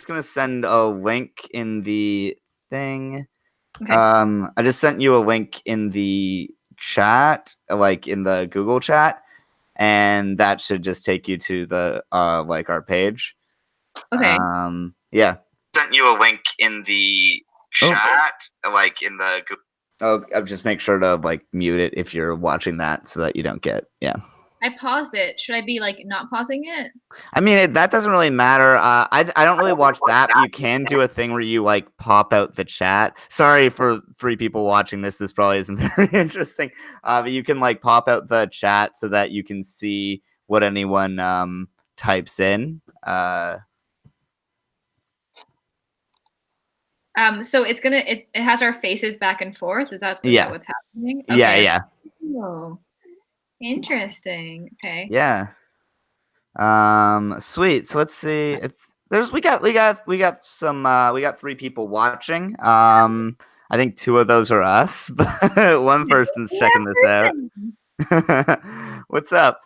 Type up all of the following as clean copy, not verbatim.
just gonna send a link in the thing. Okay. I just sent you a link in the chat, like in the Google chat, and that should just take you to the like our page. Okay. Yeah. Sent you a link in the chat, like in the. I'll just make sure to like mute it if you're watching that, so that you don't get I paused it. Should I be like not pausing it? I mean, that doesn't really matter. I don't really watch that, but you can do a thing where you like pop out the chat. Sorry for 3 people watching this. This probably isn't very interesting. But you can like pop out the chat so that you can see what anyone types in. So it's gonna it has our faces back and forth. Is that Yeah. what's happening? Yeah, Okay. yeah. Oh, interesting. Okay. Yeah. Sweet. So let's see. We got 3 people watching. I think 2 of those are us, but one person's checking this out. What's up?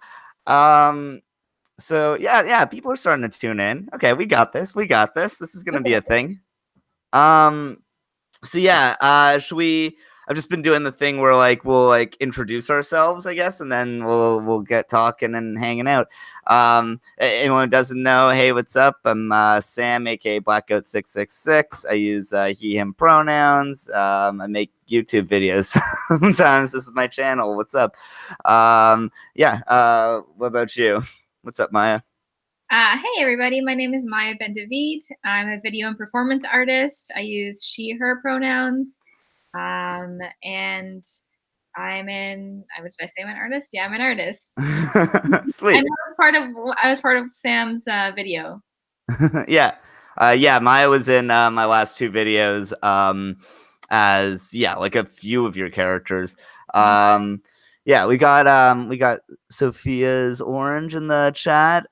So yeah, people are starting to tune in. Okay, we got this. This is gonna be a thing. So yeah, should we? I've just been doing the thing where like we'll like introduce ourselves, I guess, and then we'll get talking and hanging out. Anyone who doesn't know, hey, what's up? I'm Sam, aka Blackout666. I use he/him pronouns. I make YouTube videos sometimes. This is my channel. What's up? Yeah. What about you? What's up, Maya? Hey everybody, my name is Maya Ben David. I'm a video and performance artist. I use she, her pronouns. And what did I say? I'm an artist? Yeah, I'm an artist. Sweet. I was part of Sam's video. Yeah. Yeah, Maya was in my last 2 videos as like a few of your characters. Yeah, we got Sophia's Orange in the chat,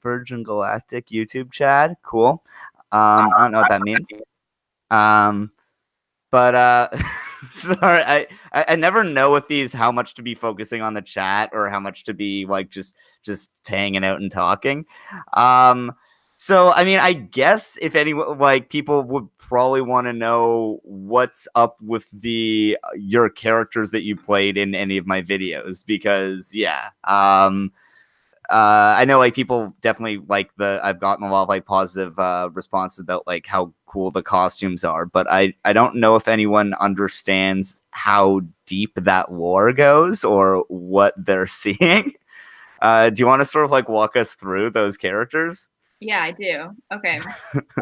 Virgin Galactic YouTube chat. Cool. I don't know what that means. But sorry, I never know with these how much to be focusing on the chat or how much to be like just hanging out and talking. So I mean, I guess if anyone like people would probably want to know what's up with the your characters that you played in any of my videos, because I know like people definitely like I've gotten a lot of like positive responses about like how cool the costumes are, but I don't know if anyone understands how deep that lore goes or what they're seeing. Do you want to sort of like walk us through those characters? Yeah, I do. Okay.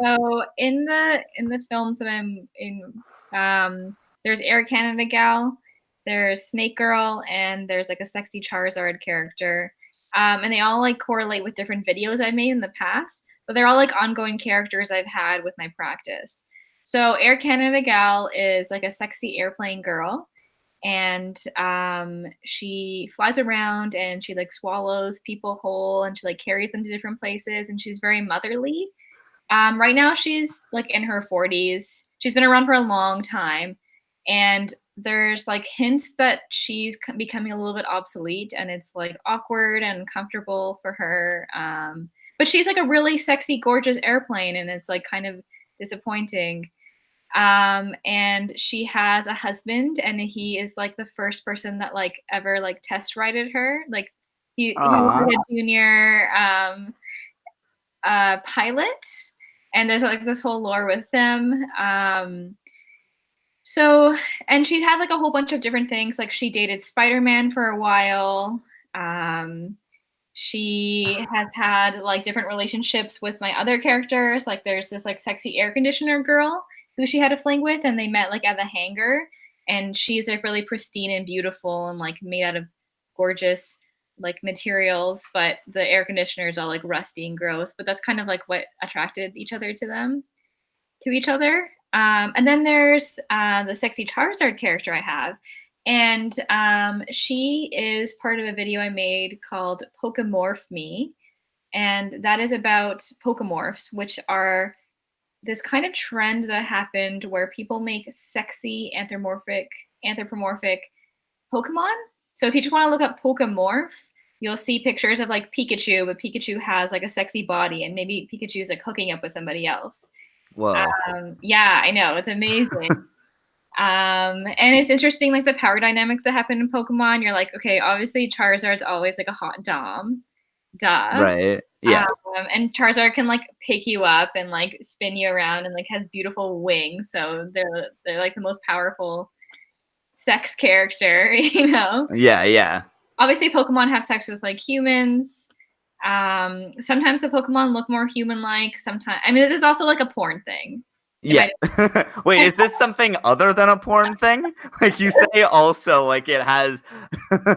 So in the films that I'm in, there's Air Canada Gal, there's Snake Girl, and there's like a sexy Charizard character. And they all like correlate with different videos I've made in the past, but they're all like ongoing characters I've had with my practice. So Air Canada Gal is like a sexy airplane girl, and she flies around and she like swallows people whole, and she like carries them to different places, and she's very motherly. Right now she's like in her 40s. She's been around for a long time, and there's like hints that she's becoming a little bit obsolete, and it's like awkward and uncomfortable for her. But she's like a really sexy, gorgeous airplane, and it's like kind of disappointing. And she has a husband, and he is like the first person that like ever like test righted her. Like he was like a junior pilot, and there's like this whole lore with them. So, and she's had like a whole bunch of different things. Like she dated Spider-Man for a while. She has had like different relationships with my other characters. Like there's this like sexy air conditioner girl who she had a fling with, and they met like at the hangar. And she's like really pristine and beautiful and like made out of gorgeous like materials, but the air conditioner is all like rusty and gross. But that's kind of like what attracted each other to each other. And then there's the sexy Charizard character I have. And she is part of a video I made called Pokemorph Me. And that is about Pokemorphs, which are this kind of trend that happened where people make sexy anthropomorphic Pokemon. So if you just want to look up Pokemorph, you'll see pictures of like Pikachu, but Pikachu has like a sexy body, and maybe Pikachu's like hooking up with somebody else. Whoa. Yeah, I know, it's amazing. And it's interesting, like the power dynamics that happen in Pokemon. You're like, okay, obviously Charizard's always like a hot dom, duh. Right. Yeah. And Charizard can like pick you up and like spin you around and like has beautiful wings, so they're like the most powerful sex character, you know. Yeah. Yeah. Obviously, Pokemon have sex with like humans. Sometimes the Pokemon look more human-like. Sometimes, I mean, this is also like a porn thing. Yeah. Wait, is this something other than a porn thing? Like you say also like it has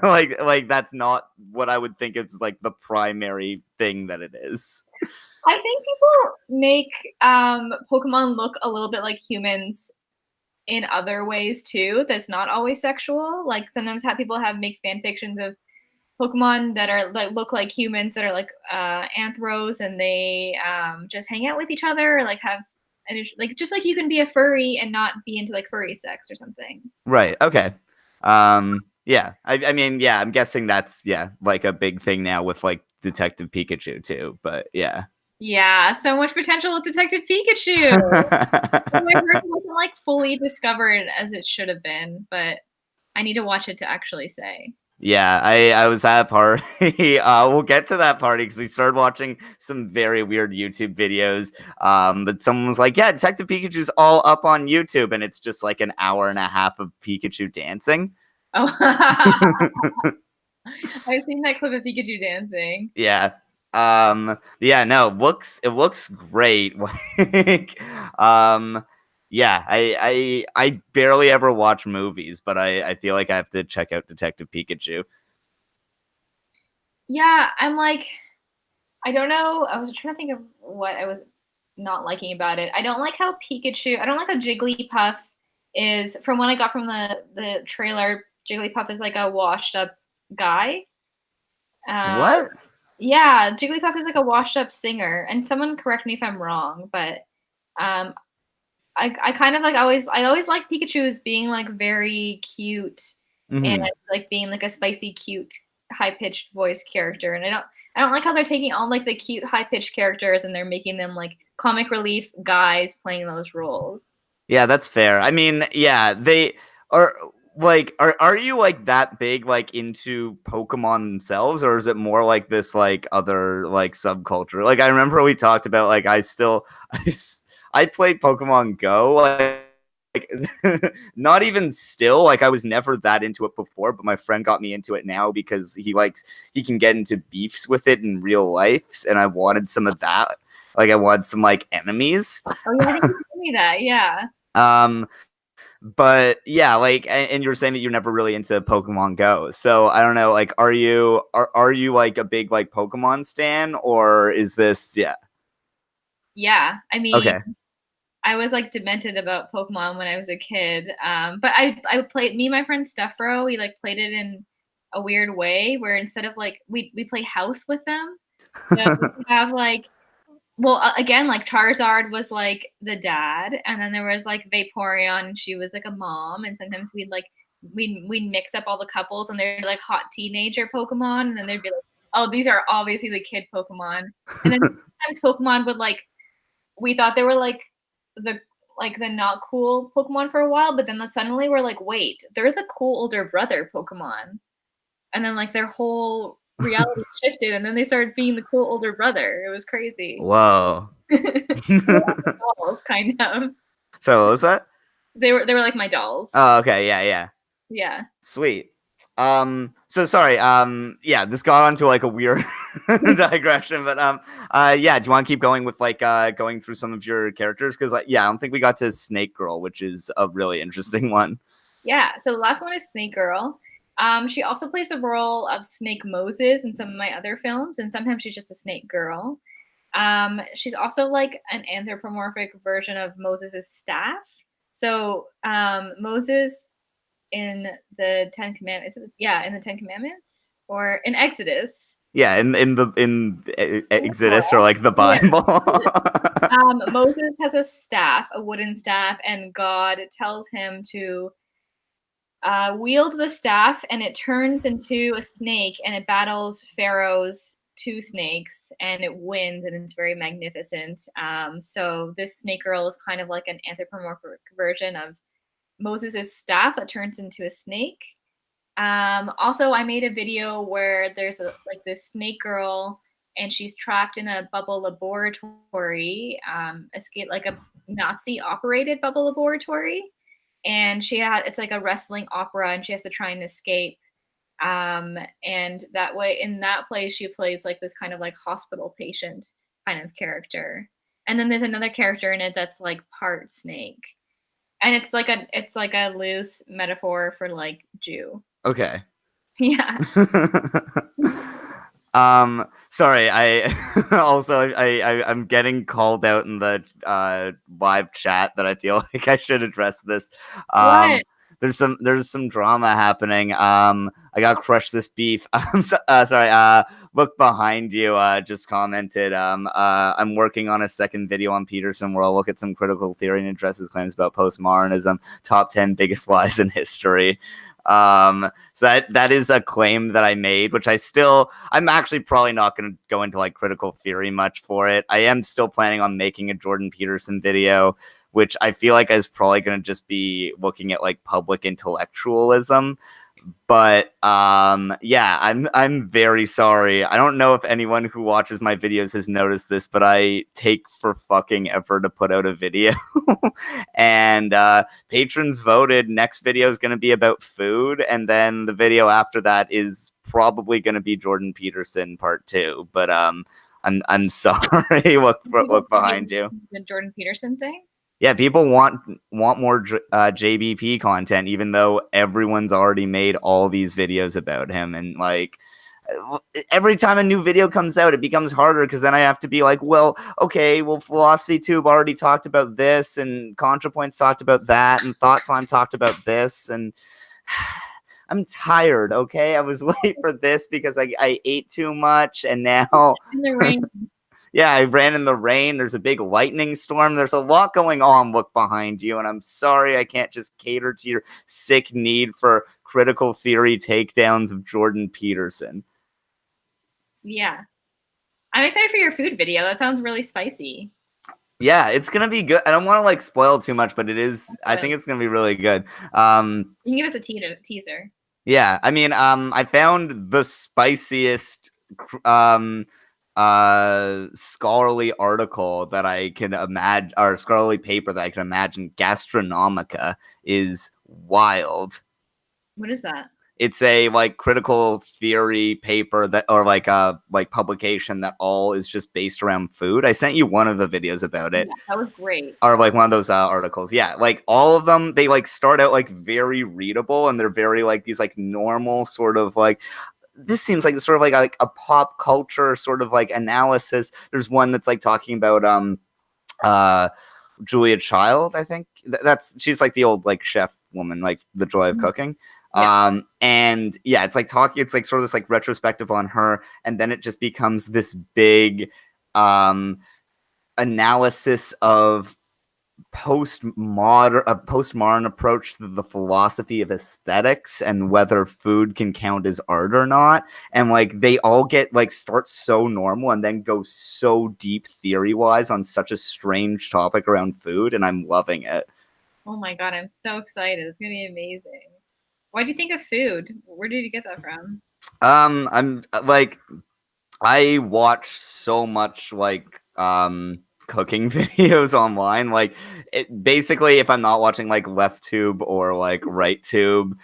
like that's not what I would think is like the primary thing that it is. I think people make Pokemon look a little bit like humans in other ways too. That's not always sexual. Like sometimes people make fan fictions of Pokemon that are that look like humans that are like anthros, and they just hang out with each other, or like have like just like you can be a furry and not be into like furry sex or something. Right. Okay. Yeah. I mean, yeah, I'm guessing that's like a big thing now with like Detective Pikachu too, but yeah. Yeah, so much potential with Detective Pikachu. I heard it wasn't like fully discovered as it should have been, but I need to watch it to actually say. Yeah, I was at a party. We'll get to that party because we started watching some very weird YouTube videos. But someone was like, "Yeah, Detective Pikachu's all up on YouTube," and it's just like an hour and a half of Pikachu dancing. Oh, I've seen that clip of Pikachu dancing. Yeah. Yeah, no, it looks great. Like, yeah, I barely ever watch movies, but I feel like I have to check out Detective Pikachu. Yeah, I'm like, I don't know. I was trying to think of what I was not liking about it. I don't like how I don't like how Jigglypuff is, from what I got from the trailer, Jigglypuff is like a washed up guy. Uh, What? yeah, Jigglypuff is like a washed up singer, and someone correct me if I'm wrong, but um, I kind of like I always like Pikachu as being like very cute and Hmm. like being like a spicy, cute, high pitched voice character, and I don't like how they're taking all like the cute, high pitched characters and they're making them like comic relief guys playing those roles. Yeah, that's fair. I mean, yeah, they are like are you like that big like into Pokemon themselves, or is it more like this like other like subculture? Like I remember we talked about like I played Pokemon Go like not even still like I was never that into it before, but my friend got me into it now because he can get into beefs with it in real life, and I wanted some of that. Like I wanted some like enemies. Oh yeah, I think you told me that. Yeah. Um, but yeah, like, and you were saying that you're never really into Pokemon Go. So I don't know, like, are you like a big like Pokemon stan, or is this Yeah. I mean, okay? I was like demented about Pokemon when I was a kid. But I played, me and my friend Stephro, we like played it in a weird way where instead of like we play house with them. So we have like, well, again, like Charizard was like the dad, and then there was like Vaporeon, and she was like a mom, and sometimes we'd mix up all the couples, and they're like hot teenager Pokemon, and then they'd be like, oh, these are obviously the kid Pokemon, and then sometimes Pokemon would like, we thought they were the the not cool Pokemon for a while, but then suddenly we're like, wait, they're the cool older brother Pokemon, and then like their whole reality shifted, and then they started being the cool older brother. It was crazy. Whoa. Dolls, kind of. So what was that? They were like my dolls. Oh, okay, yeah, yeah, Yeah. sweet. So sorry. Yeah, this got onto like a weird digression, but yeah. Do you want to keep going with like going through some of your characters? Because like, yeah, I don't think we got to Snake Girl, which is a really interesting one. Yeah. So the last one is Snake Girl. She also plays the role of Snake Moses in some of my other films, and sometimes she's just a Snake Girl. She's also like an anthropomorphic version of Moses' staff. So Moses in the Ten Commandments, yeah, in the Ten Commandments or in Exodus. Yeah, in Exodus or like the Bible. Moses has a staff, a wooden staff, and God tells him to wields the staff, and it turns into a snake, and it battles Pharaoh's two snakes, and it wins, and it's very magnificent. So this snake girl is kind of like an anthropomorphic version of Moses' staff that turns into a snake. Also, I made a video where there's like this snake girl, and she's trapped in a bubble laboratory, escape like a Nazi operated bubble laboratory, and it's like a wrestling opera, and she has to try and escape. And that way, in that place, she plays like this kind of like hospital patient kind of character. And then there's another character in it that's like part snake, and it's like a loose metaphor for like Jew. Okay. Yeah. Sorry, I'm getting called out in the live chat that I feel like I should address this. What? There's some drama happening. I got Crush This Beef. Sorry. Look behind you. Just commented. I'm working on a second video on Peterson where I'll look at some critical theory and address his claims about postmodernism. Top 10 biggest lies in history. So that is a claim that I made, which I'm actually probably not going to go into like critical theory much for it. I am still planning on making a Jordan Peterson video, which I feel like is probably going to just be looking at like public intellectualism. But yeah, I'm very sorry. I don't know if anyone who watches my videos has noticed this, but I take for fucking ever to put out a video. And patrons voted next video is going to be about food, and then the video after that is probably going to be Jordan Peterson part 2. But I'm sorry. Look behind you. The Jordan Peterson thing? Yeah, people want more JBP content, even though everyone's already made all these videos about him. And like every time a new video comes out, it becomes harder because then I have to be like, well, okay, well, Philosophy Tube already talked about this, and ContraPoints talked about that, and Thought Slime talked about this, and I'm tired. Okay, I was late for this because I ate too much, and now in the rain. Yeah, I ran in the rain. There's a big lightning storm. There's a lot going on. Look behind you. And I'm sorry I can't just cater to your sick need for critical theory takedowns of Jordan Peterson. Yeah. I'm excited for your food video. That sounds really spicy. Yeah, it's going to be good. I don't want to like spoil too much, but it is. I think it's going to be really good. You can give us a teaser. Yeah, I mean, I found the spiciest scholarly article that I can imagine, or scholarly paper that I can imagine. Gastronomica is wild. What is that? It's a like critical theory paper that, or like a like publication that all is just based around food. I sent you one of the videos about it. Yeah, that was great. Or like one of those articles. Yeah, like all of them, they like start out like very readable, and they're very like these like normal sort of like, this seems like sort of like a pop culture sort of like analysis. There's one that's like talking about Julia Child, I think. She's like the old like chef woman, like The Joy of Cooking. Yeah. And yeah, it's like it's like sort of this like retrospective on her, and then it just becomes this big analysis of postmodern approach to the philosophy of aesthetics and whether food can count as art or not. And like they all get like start so normal and then go so deep theory wise on such a strange topic around food, and I'm loving it. Oh my god, I'm so excited. It's gonna be amazing. Why'd you think of food? Where did you get that from? I'm like, I watch so much like cooking videos online. Like basically, if I'm not watching like LeftTube or like RightTube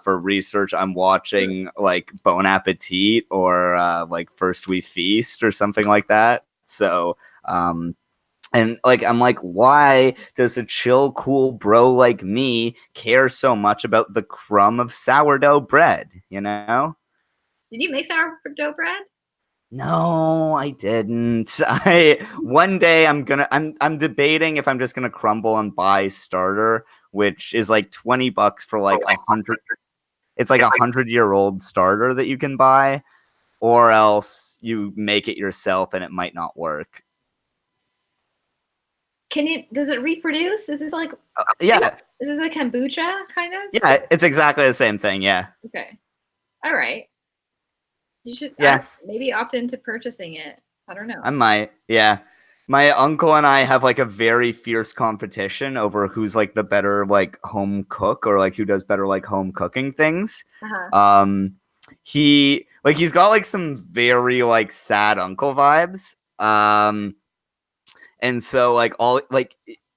for research, I'm watching like Bon Appetit or like First We Feast or something like that. So and like I'm like, why does a chill, cool bro like me care so much about the crumb of sourdough bread? You know? Did you make sourdough bread? No, I didn't. One day I'm debating if I'm just gonna crumble and buy starter, which is like $20 for like 100. It's like 100-year-old starter that you can buy, or else you make it yourself and it might not work. does it reproduce? Is this like, Yeah, is this like kombucha kind of? yeah, it's exactly the same thing. Yeah, Okay. All right. You should yeah, maybe opt into purchasing it. I don't know. I might. Yeah, my uncle and I have like a very fierce competition over who's like the better like home cook or like who does better like home cooking things. Uh-huh. He's got like some very like sad uncle vibes. And so like all like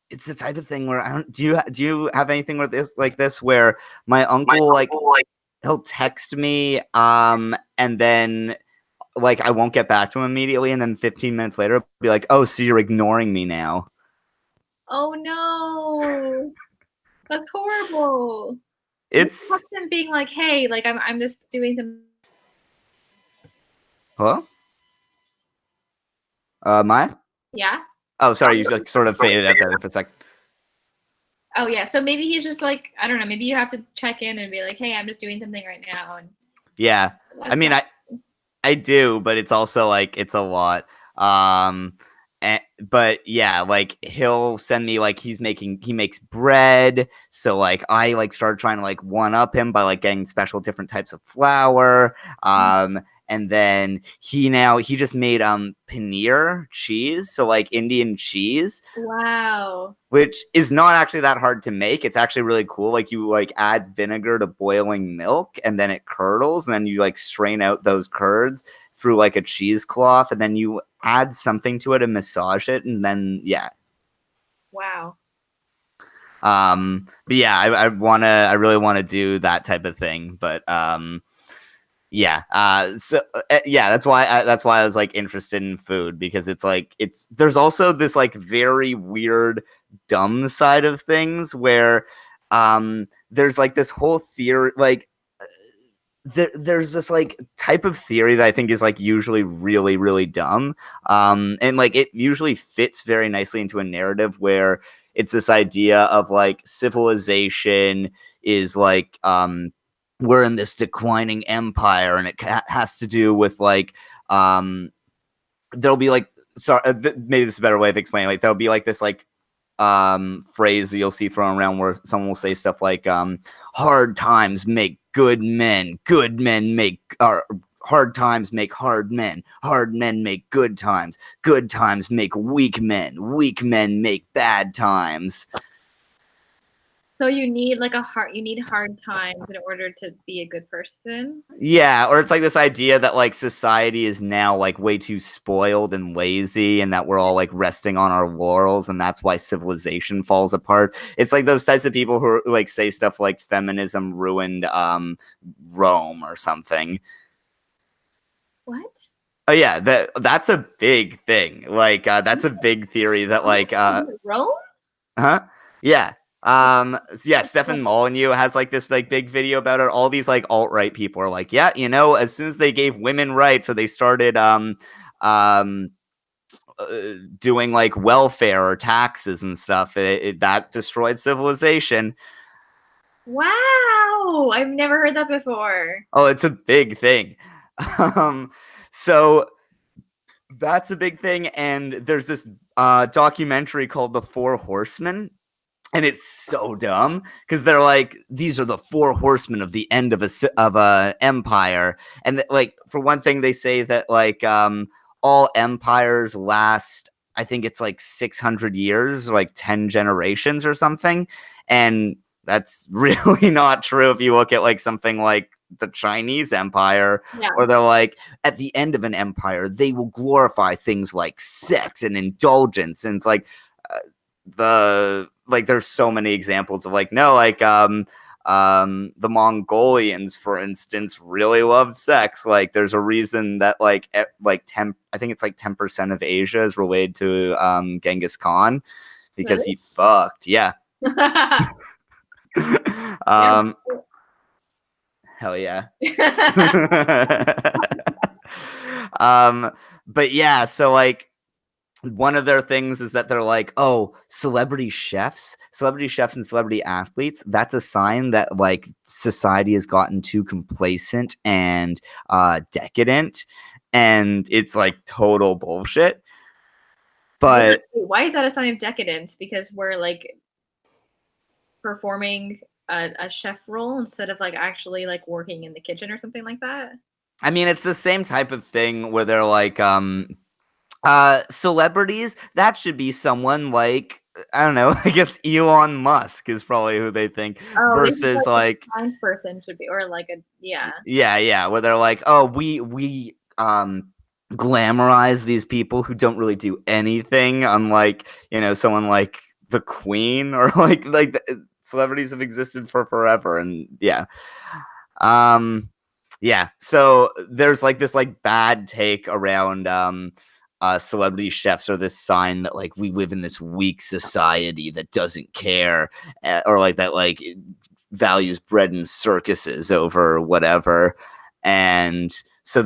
it's the type of thing where I don't do you have anything with this like this where my uncle like he'll text me and then like I won't get back to him immediately and then 15 minutes later I'll be like, "Oh, so you're ignoring me now." Oh no. That's horrible. It's Him being like, "Hey, like I'm just doing some." hello? Maya? Yeah. Oh, sorry, you like sort of faded out there for a sec. Oh yeah. So maybe he's just like, I don't know. Maybe you have to check in and be like, "Hey, I'm just doing something right now." And Yeah. I mean, I do, but it's also like it's a lot. But yeah, like he'll send me like he makes bread, so like I like started trying to like one up him by like getting special different types of flour. And then he just made paneer cheese, so like Indian cheese. Wow. Which is not actually that hard to make. It's actually really cool. Like you like add vinegar to boiling milk and then it curdles and then you like strain out those curds through like a cheesecloth and then you add something to it and massage it and then yeah. Wow. But yeah, I really wanna do that type of thing. But yeah. Yeah, that's why I was like interested in food because it's like there's also this like very weird dumb side of things where there's like this whole theory like there's this like type of theory that I think is like usually really really dumb and like it usually fits very nicely into a narrative where it's this idea of like civilization is like we're in this declining empire and it has to do with like there'll be like sorry maybe this is a better way of explaining like there'll be like this like phrase that you'll see thrown around where someone will say stuff like hard times make good men make hard times make hard men make good times make weak men make bad times. So you need like you need hard times in order to be a good person. Yeah, or it's like this idea that like society is now like way too spoiled and lazy and that we're all like resting on our laurels and that's why civilization falls apart. It's like those types of people who like say stuff like feminism ruined Rome or something. What? Oh yeah, that's a big thing. Like that's a big theory that like Rome? huh? Yeah. Yeah, Stefan Molyneux has like this like big video about it. All these like alt-right people are like, yeah, you know, as soon as they gave women rights, so they started doing like welfare or taxes and stuff, that destroyed civilization. Wow, I've never heard that before. Oh, it's a big thing. So that's a big thing, and there's this documentary called The Four Horsemen. And it's so dumb because they're like, these are the four horsemen of the end of a empire. And like, for one thing, they say that like all empires last, I think it's like 600 years, like 10 generations or something. And that's really not true if you look at like something like the Chinese Empire, Yeah. where they're like, at the end of an empire, they will glorify things like sex and indulgence. And it's like, there's so many examples of like no like the Mongolians for instance really loved sex. Like there's a reason that like 10 I think it's like 10% of Asia is related to Genghis Khan because Really? he fucked. Yeah. Hell yeah. But yeah, so like one of their things is that they're like, oh, celebrity chefs and celebrity athletes, that's a sign that like society has gotten too complacent and decadent, and it's like total bullshit. But Why is that a sign of decadence? Because we're like performing a chef role instead of like actually like working in the kitchen or something like that? I mean, it's the same type of thing where they're like, celebrities, that should be someone like, I don't know, I guess Elon Musk is probably who they think, Oh, they think versus like a like, science person should be, or like a yeah. yeah, where they're like, oh, we glamorize these people who don't really do anything, unlike, someone like the Queen, or celebrities have existed for forever, and yeah. Yeah, so there's like this like bad take around celebrity chefs are this sign that like we live in this weak society that doesn't care, or like that like values bread and circuses over whatever. And so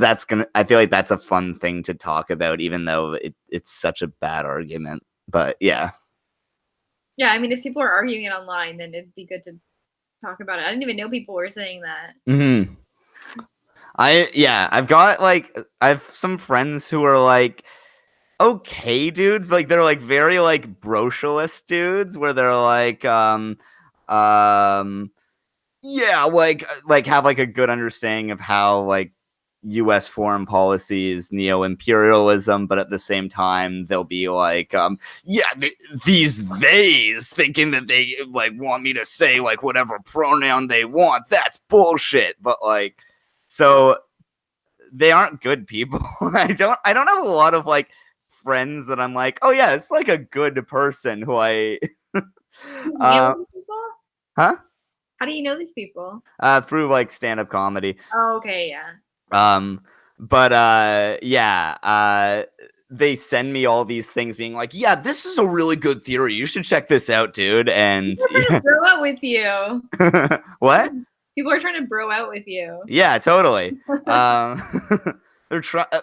I feel like that's a fun thing to talk about, even though it's such a bad argument. But yeah. Yeah, I mean, if people are arguing it online, then it'd be good to talk about it. I didn't even know people were saying that. Mm-hmm. I have some friends who are like okay dudes, but like they're like very like brocialist dudes, where they're like um yeah, like have like a good understanding of how like US foreign policy is neo-imperialism, but at the same time they'll be like yeah, these theys thinking that they like want me to say like whatever pronoun they want, that's bullshit. But like, so they aren't good people. I don't have a lot of like friends that I'm like, oh yeah, it's like a good person who I You hang out uh with these people? huh? How do you know these people? Through like stand-up comedy. Oh, okay, yeah. Um but yeah, they send me all these things being like, yeah, this is a really good theory. You should check this out, dude. And People are trying to bro out with you. what? People are trying to bro out with you. Yeah, totally. Um,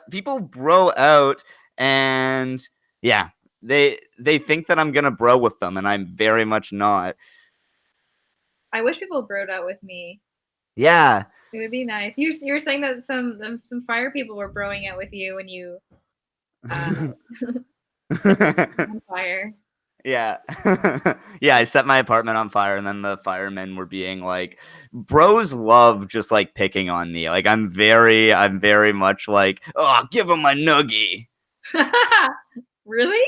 people bro out, and yeah, they think that I'm gonna bro with them, and I'm very much not. I wish people broed out with me. Yeah. It would be nice. You're saying that some fire people were broing out with you when you uh set on fire. Yeah. Yeah, I set my apartment on fire, and then the firemen were being like, bros love just like picking on me. Like I'm very much like, oh, give him a noogie. Really?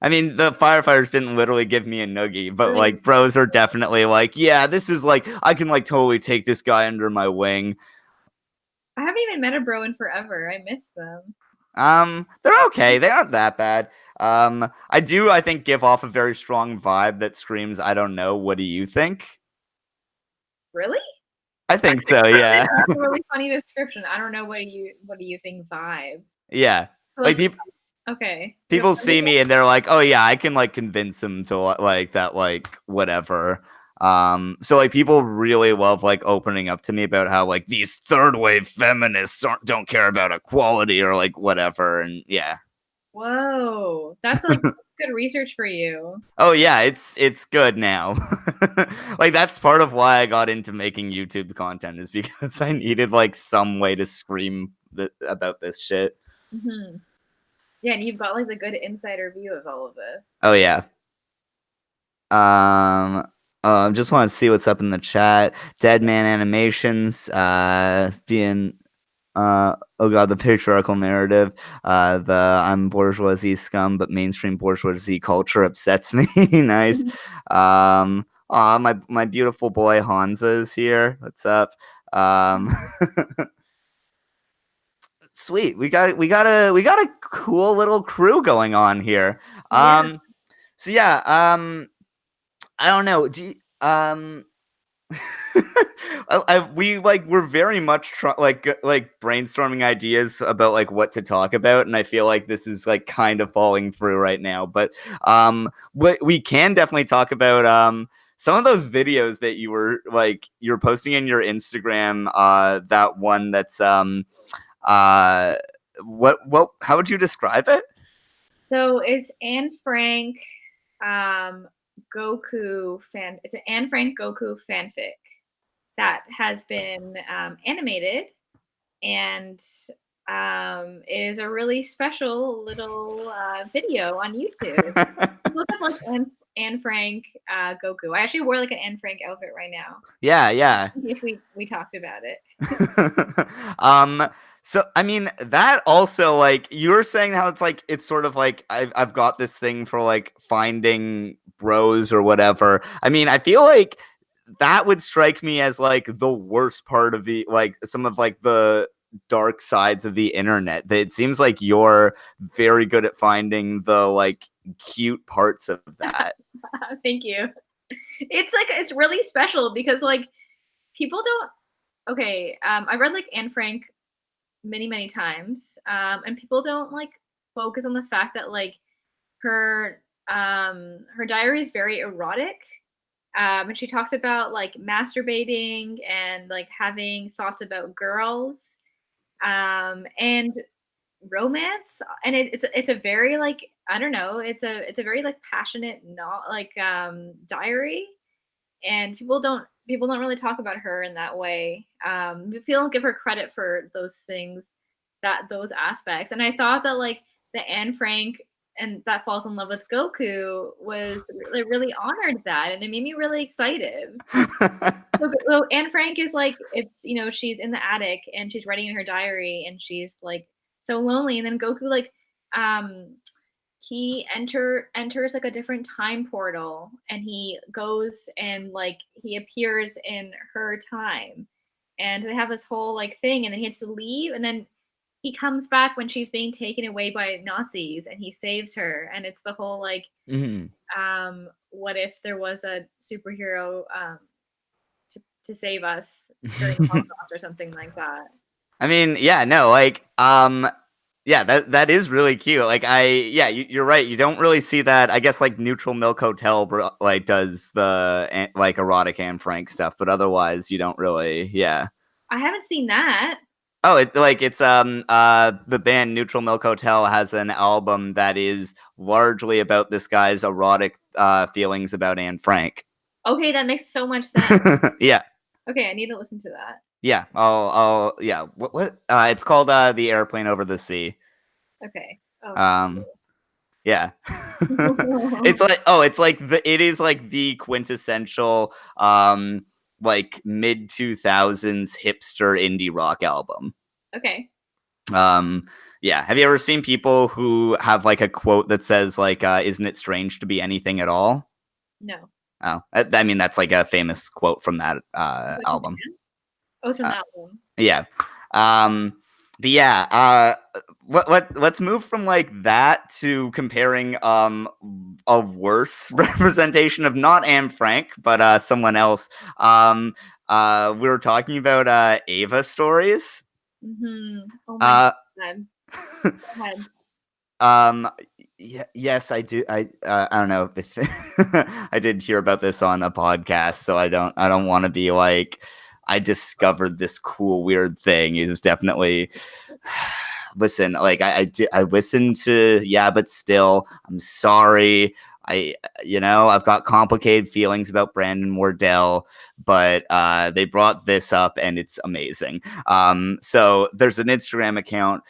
I mean, the firefighters didn't literally give me a noogie, but Really? like bros are definitely like, yeah, this is like I can like totally take this guy under my wing. I haven't even met a bro in forever. I miss them. They're okay. They aren't that bad. I think give off a very strong vibe that screams, I don't know, what do you think? Really? I think so, yeah. That's a really funny description. I don't know what do you think vibe. Yeah. Like Like okay. You people have see me and they're like, "Oh yeah, I can like convince them to like that like whatever." So like people really love like opening up to me about how like these third wave feminists don't care about equality or like whatever, and yeah. Whoa. That's like good research for you. Oh yeah, it's good now. Like that's part of why I got into making YouTube content, is because I needed like some way to scream about this shit. Mhm. Yeah, and you've got like the good insider view of all of this. Oh yeah. Just want to see what's up in the chat. Dead Man Animations, being, oh god, the patriarchal narrative, the I'm bourgeoisie scum, but mainstream bourgeoisie culture upsets me. Nice. My beautiful boy Hansa is here. What's up? Um, sweet. We got a cool little crew going on here. Yeah. So yeah. I don't know. We like we're very much like brainstorming ideas about like what to talk about, and I feel like this is like kind of falling through right now. But we can definitely talk about some of those videos that you're posting in your Instagram. That one that's uh what how would you describe it? So it's Anne Frank Goku fan. It's an Anne Frank Goku fanfic that has been animated, and is a really special little video on YouTube. Look up like Anne Frank Goku. I actually wore like an Anne Frank outfit right now Yeah, yeah. in case we talked about it. um so I mean that also, like, you were saying how it's like it's sort of like I've got this thing for like finding bros or whatever. I mean, I feel like that would strike me as like the worst part of the, like, some of like the dark sides of the internet. That it seems like you're very good at finding the like cute parts of that. Thank you. It's like it's really special because like people don't. Okay, I read like Anne Frank many times, and people don't like focus on the fact that like her her diary is very erotic, and she talks about like masturbating and like having thoughts about girls, and romance, and it's a very like I don't know, it's a very like passionate not like diary, and people don't really talk about her in that way. People don't give her credit for those things, those aspects. And I thought that like the Anne Frank and that falls in love with Goku was really honored that, and it made me really excited. So Anne Frank is like it's she's in the attic and she's writing in her diary and she's like so lonely, and then Goku like um he enters like a different time portal and he goes and like he appears in her time, and they have this whole like thing, and then he has to leave, and then he comes back when she's being taken away by Nazis and he saves her, and it's the whole like Mhm. what if there was a superhero to save us during the Holocaust or something like that. I mean, yeah, no, like, yeah, that is really cute. Like, yeah, you're right. You don't really see that. I guess like Neutral Milk Hotel, like, does the like erotic Anne Frank stuff, but otherwise, you don't really. Yeah. I haven't seen that. Oh, it's the band Neutral Milk Hotel has an album that is largely about this guy's erotic feelings about Anne Frank. Okay, that makes so much sense. Yeah. Okay, I need to listen to that. Yeah. Yeah. What? It's called The Airplane Over the Sea. Okay. Oh, Um, yeah. so- It's like it is like the quintessential like mid 2000s hipster indie rock album. okay. Um, yeah. Have you ever seen people who have like a quote that says like isn't it strange to be anything at all? No. Oh, I mean that's like a famous quote from that Is it from album. Japan? Oh, it's from Uh, the album. Yeah. But yeah, let's move from like that to comparing a worse representation of not Anne Frank, but someone else. We were talking about Ava stories. Oh my Uh god. Go ahead. um yes, I do. I don't know if I did hear about this on a podcast, so I don't want to be like I discovered this cool weird thing. Is definitely listen, like I listened to, yeah, but still, I'm sorry. I've got complicated feelings about Brandon Wardell, but they brought this up and it's amazing. So there's an Instagram account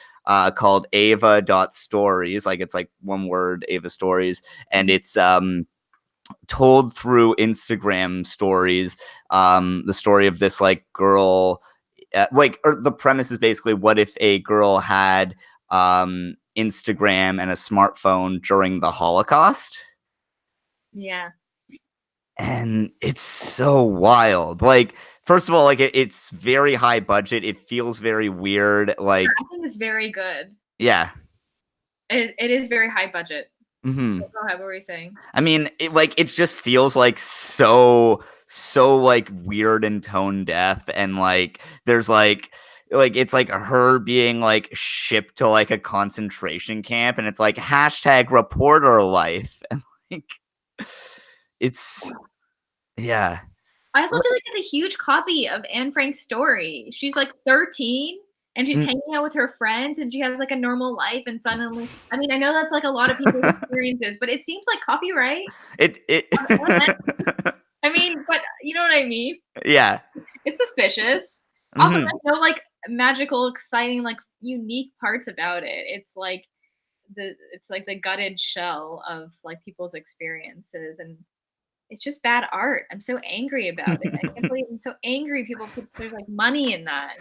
called ava.stories, like it's like one word, Ava Stories, and it's told through Instagram stories, the story of this like girl, or the premise is basically, what if a girl had Instagram and a smartphone during the Holocaust? Yeah. And it's so wild. Like, first of all, like it's very high budget. It feels very weird. Like, I think it's very good. yeah. It is very high budget. Hmm. Go ahead. What were you saying? I mean, it just feels like so like weird and tone deaf, and like there's like it's like her being like shipped to like a concentration camp, and it's like hashtag reporter life, and like it's yeah. I also feel like it's a huge copy of Anne Frank's story. She's like 13 and she's Mm. hanging out with her friends and she has like a normal life, and suddenly, I mean, I know that's like a lot of people's experiences, but it seems like copyright. It I mean, but you know what I mean? yeah. It's suspicious. Also, Mhm. like, no, like magical, exciting, like unique parts about it. It's like the gutted shell of like people's experiences, and it's just bad art. I'm so angry about it. I can't believe I'm so angry people put there's like money in that.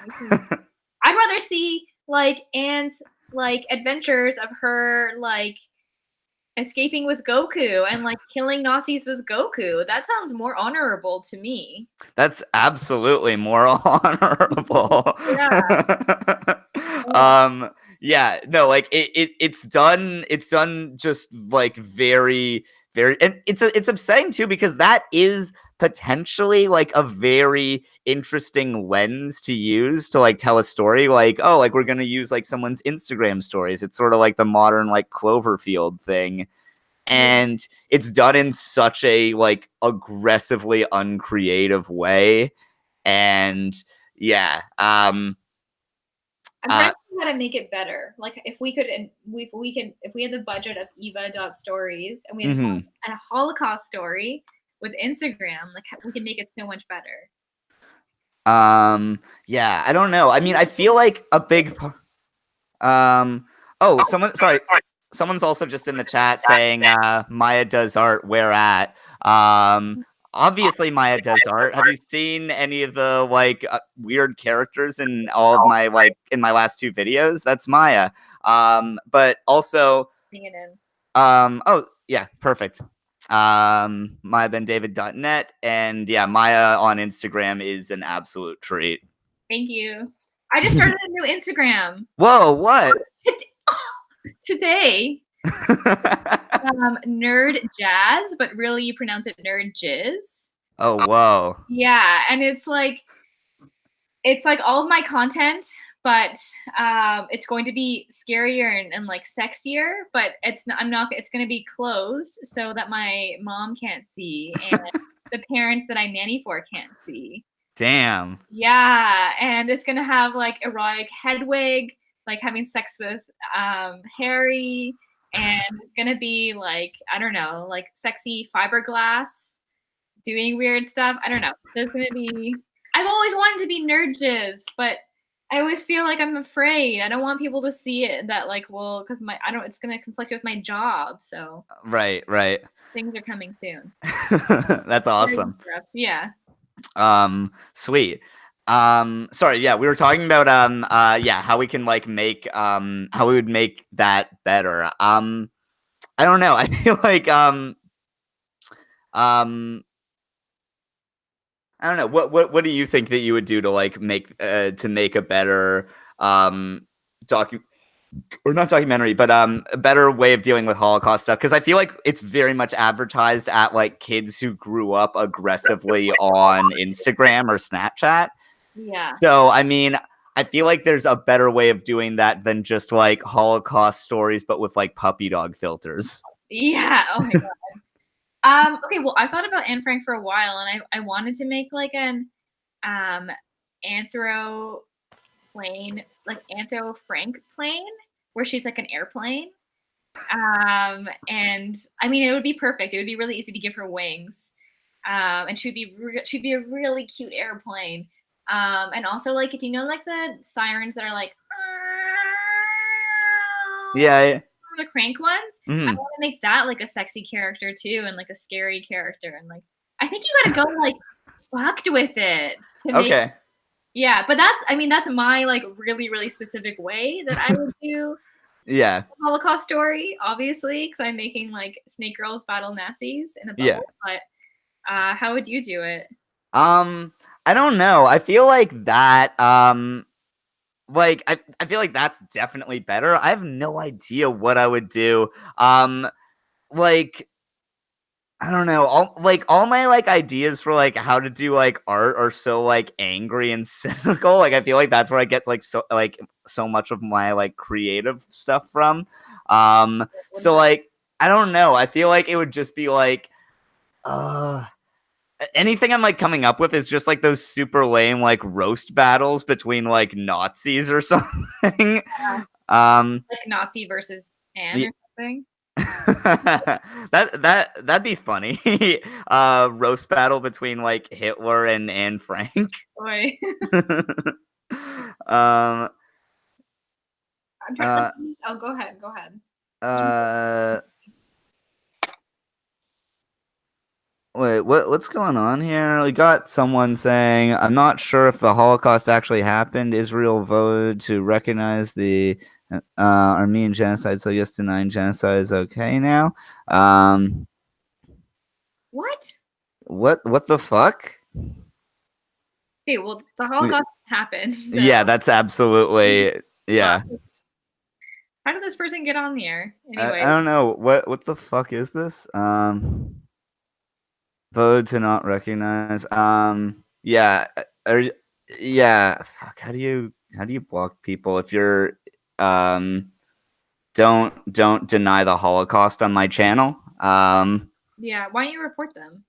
I'd rather see like Anne's like adventures of her like escaping with Goku and like killing Nazis with Goku. That sounds more honorable to me. That's absolutely more honorable. Yeah. Yeah, no, like it's done just like very, very, and it's upsetting too because that is potentially like a very interesting lens to use to like tell a story. Like, oh, like we're gonna use like someone's Instagram stories. It's sort of like the modern like Cloverfield thing. And it's done in such a like aggressively uncreative way. And yeah, I'm trying to think how to make it better. Like if we could, if we had the budget of Eva.stories and we had mhm. a Holocaust story with Instagram, like we can make it so much better. Yeah, I don't know. I mean, I feel like a big oh, someone's also just in the chat saying Maya does art, where at? Obviously Maya does art. Have you seen any of the like weird characters in all of my like in my last two videos? That's Maya. But also Bring it in. oh yeah, perfect. MayaBenDavid.net, and yeah, Maya on Instagram is an absolute treat. Thank you. I just started a new Instagram. Whoa, what? Today. Nerd Jazz, but really you pronounce it Nerd Jizz. Oh, whoa. Yeah, and it's like all of my content, but it's going to be scarier and like sexier, but it's going to be closed so that my mom can't see and the parents that I nanny for can't see. Damn. Yeah, and it's going to have like erotic Hedwig, like having sex with Harry, and it's going to be like, I don't know, like sexy fiberglass doing weird stuff. I don't know. There's going to be I've always wanted to be Nerd Jizz, but I always feel like I'm afraid. I don't want people to see it that like, well, because it's going to conflict with my job. So right. Things are coming soon. That's awesome. Yeah. Sweet. Sorry, yeah, we were talking about yeah, how we can like make how we would make that better. I don't know. I feel like I don't know. What do you think that you would do to like make a better not documentary, but a better way of dealing with Holocaust stuff? Because I feel like it's very much advertised at like kids who grew up aggressively on Instagram or Snapchat. Yeah. So I mean, I feel like there's a better way of doing that than just like Holocaust stories, but with like puppy dog filters. Yeah. Oh my god. Okay, well, I thought about Anne Frank for a while, and I wanted to make like an Anthro Frank plane, where she's like an airplane. And I mean, it would be perfect. It would be really easy to give her wings, and she'd be a really cute airplane. And also, like, do you know like the sirens that are like, Yeah. the crank ones? Mm-hmm. I want to make that like a sexy character too, and like a scary character, and like I think you gotta go like fucked with it to make. Okay. Yeah, but that's my like really really specific way that I would do. Yeah. Holocaust story, obviously, because I'm making like Snake Girls battle Nazis in a bubble. Yeah. But how would you do it? I don't know. I feel like that like I feel like that's definitely better. I have no idea what I would do. Like I don't know. All my like ideas for like how to do like art are so like angry and cynical. Like I feel like that's where I get like so much of my like creative stuff from. So like I don't know. I feel like it would just be like anything I'm like coming up with is just like those super lame like roast battles between like Nazis or something. Yeah. Like Nazi versus Anne or something. That'd be funny. Roast battle between like Hitler and Anne Frank. Boy. um. I'm trying. Uh. Oh, go ahead. Go ahead. Uh. Wait, what's going on here? We got someone saying, "I'm not sure if the Holocaust actually happened. Israel voted to recognize the Armenian genocide, so yes, denying genocide is okay now." What? What the fuck? Okay, well, the Holocaust happened. So Yeah, that's absolutely yeah. how did this person get on here? Anyway, I don't know what the fuck is this? Vote to not recognize. Yeah, yeah. Fuck. How do you block people if you're don't deny the Holocaust on my channel? yeah, why don't you report them?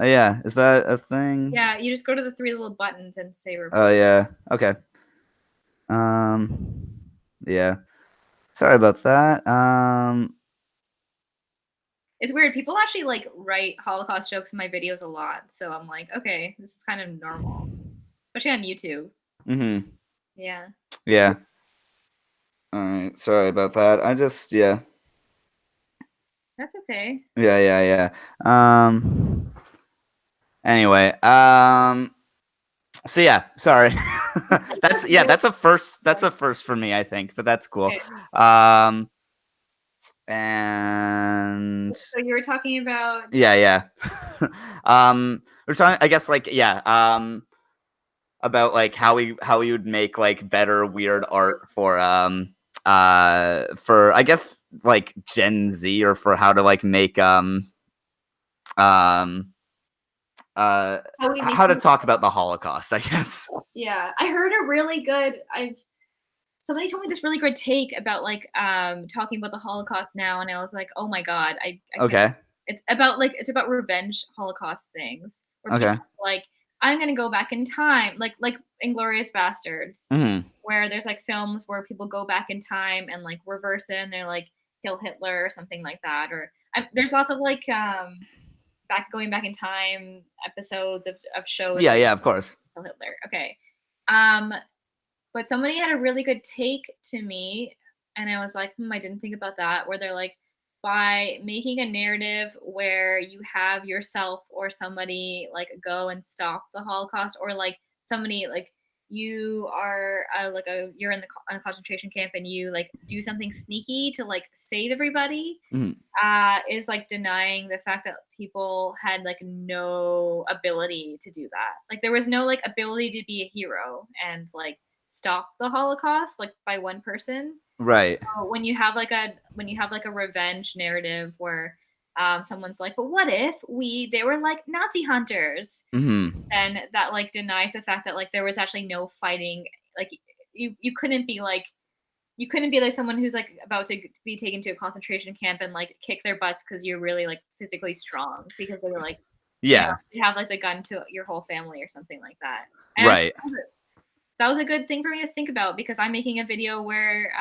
Oh yeah, is that a thing? Yeah, you just go to the three little buttons and say report. Oh yeah. Okay. Um, yeah. Sorry about that. It's weird. People actually like write Holocaust jokes in my videos a lot, so I'm like, okay, this is kind of normal, especially on YouTube. Mhm. Yeah, Yeah. All right. Sorry about that. Yeah. that's okay. Yeah. Anyway, so yeah, sorry. That's a first. That's a first for me, I think, but that's cool. Okay. Um, and So you were talking about yeah. We're talking, I guess, like yeah, about like how we would make like better weird art for I guess like Gen Z, or for how to like make um how we make. how to talk about the Holocaust, I guess. Yeah, I heard a really good. I've somebody told me this really good take about like talking about the Holocaust now, and I was like, oh my god, I can't. Okay. It's about revenge Holocaust things where people Okay. are like, I'm gonna go back in time, like Inglorious Bastards, Mhm. where there's like films where people go back in time and like reverse it, and they're like kill Hitler or something like that, or there's lots of like going back in time episodes of shows Yeah, where yeah, of course. kill Hitler. Okay, um, but somebody had a really good take to me, and I was like, I didn't think about that. Where they're like, by making a narrative where you have yourself or somebody like go and stop the Holocaust, or like somebody like you are you're in a concentration camp and you like do something sneaky to like save everybody, Mhm. is like denying the fact that people had like no ability to do that. Like there was no like ability to be a hero and like stop the Holocaust like by one person. Right. So when you have like a revenge narrative where someone's like, but what if they were like Nazi hunters? Mhm. And that like denies the fact that like there was actually no fighting. Like you couldn't be like someone who's like about to be taken to a concentration camp and like kick their butts because you're really like physically strong because they were like, Yeah. they have like the gun to your whole family or something like that. And Right. that was a good thing for me to think about because I'm making a video where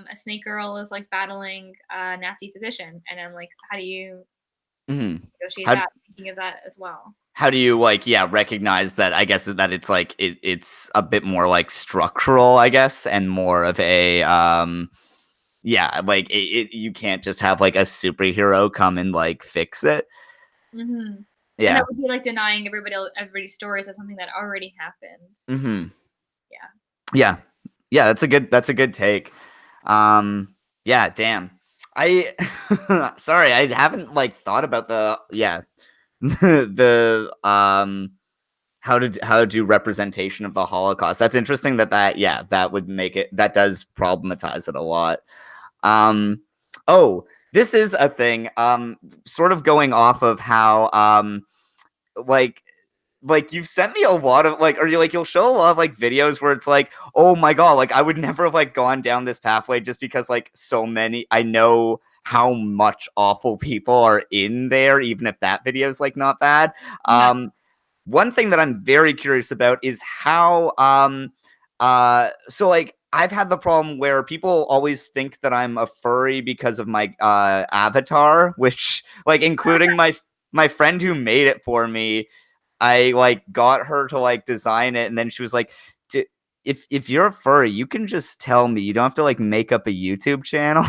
a snake girl is like battling a Nazi physician, and I'm like, how do you Mhm. negotiate How that? Thinking of that as well. how do you like recognize that, I guess, that it's like it's a bit more like structural, I guess, and more of a yeah, like you can't just have like a superhero come and like fix it. Hmm. And that Yeah. would be like denying everybody's stories of something that already happened. Mhm. Yeah. Yeah. Yeah, that's a good take. Yeah, damn. I sorry, I haven't like thought about the the how to do representation of the Holocaust. That's interesting that would make it, that does problematize it a lot. Um oh, this is a thing. Sort of going off of how like you've sent me a lot of like, or you'll show a lot of like videos where it's like, oh my god, like I would never have like gone down this pathway, just because like so many, I know how much awful people are in there, even if that video is like not bad. Yeah. One thing that I'm very curious about is how so like I've had the problem where people always think that I'm a furry because of my avatar, which like, including my friend who made it for me. I like got her to like design it, and then she was like, if you're a furry, you can just tell me. You don't have to like make up a YouTube channel.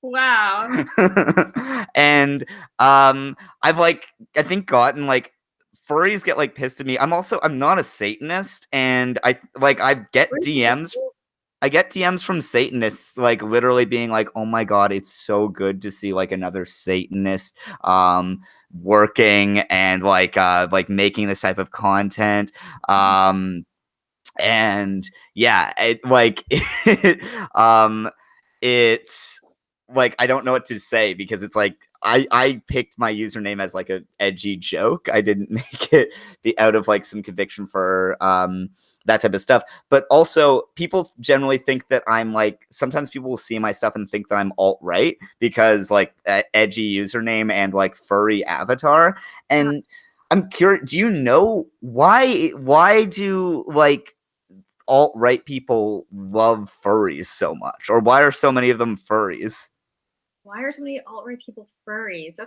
Wow. And I've like I think gotten like furries get like pissed at me. I'm not a Satanist, and I get DMs from Satanists like literally being like, "Oh my god, it's so good to see like another Satanist working and like making this type of content." And yeah, it's like I don't know what to say because it's like I picked my username as like a edgy joke. I didn't make it be out of like some conviction for that type of stuff. But also people generally think that I'm like sometimes people will see my stuff and think that I'm alt-right because like edgy username and like furry avatar. And I'm curious, do you know why do like alt-right people love furries so much, or why are so many of them furries? Why are so many alt-right people furries?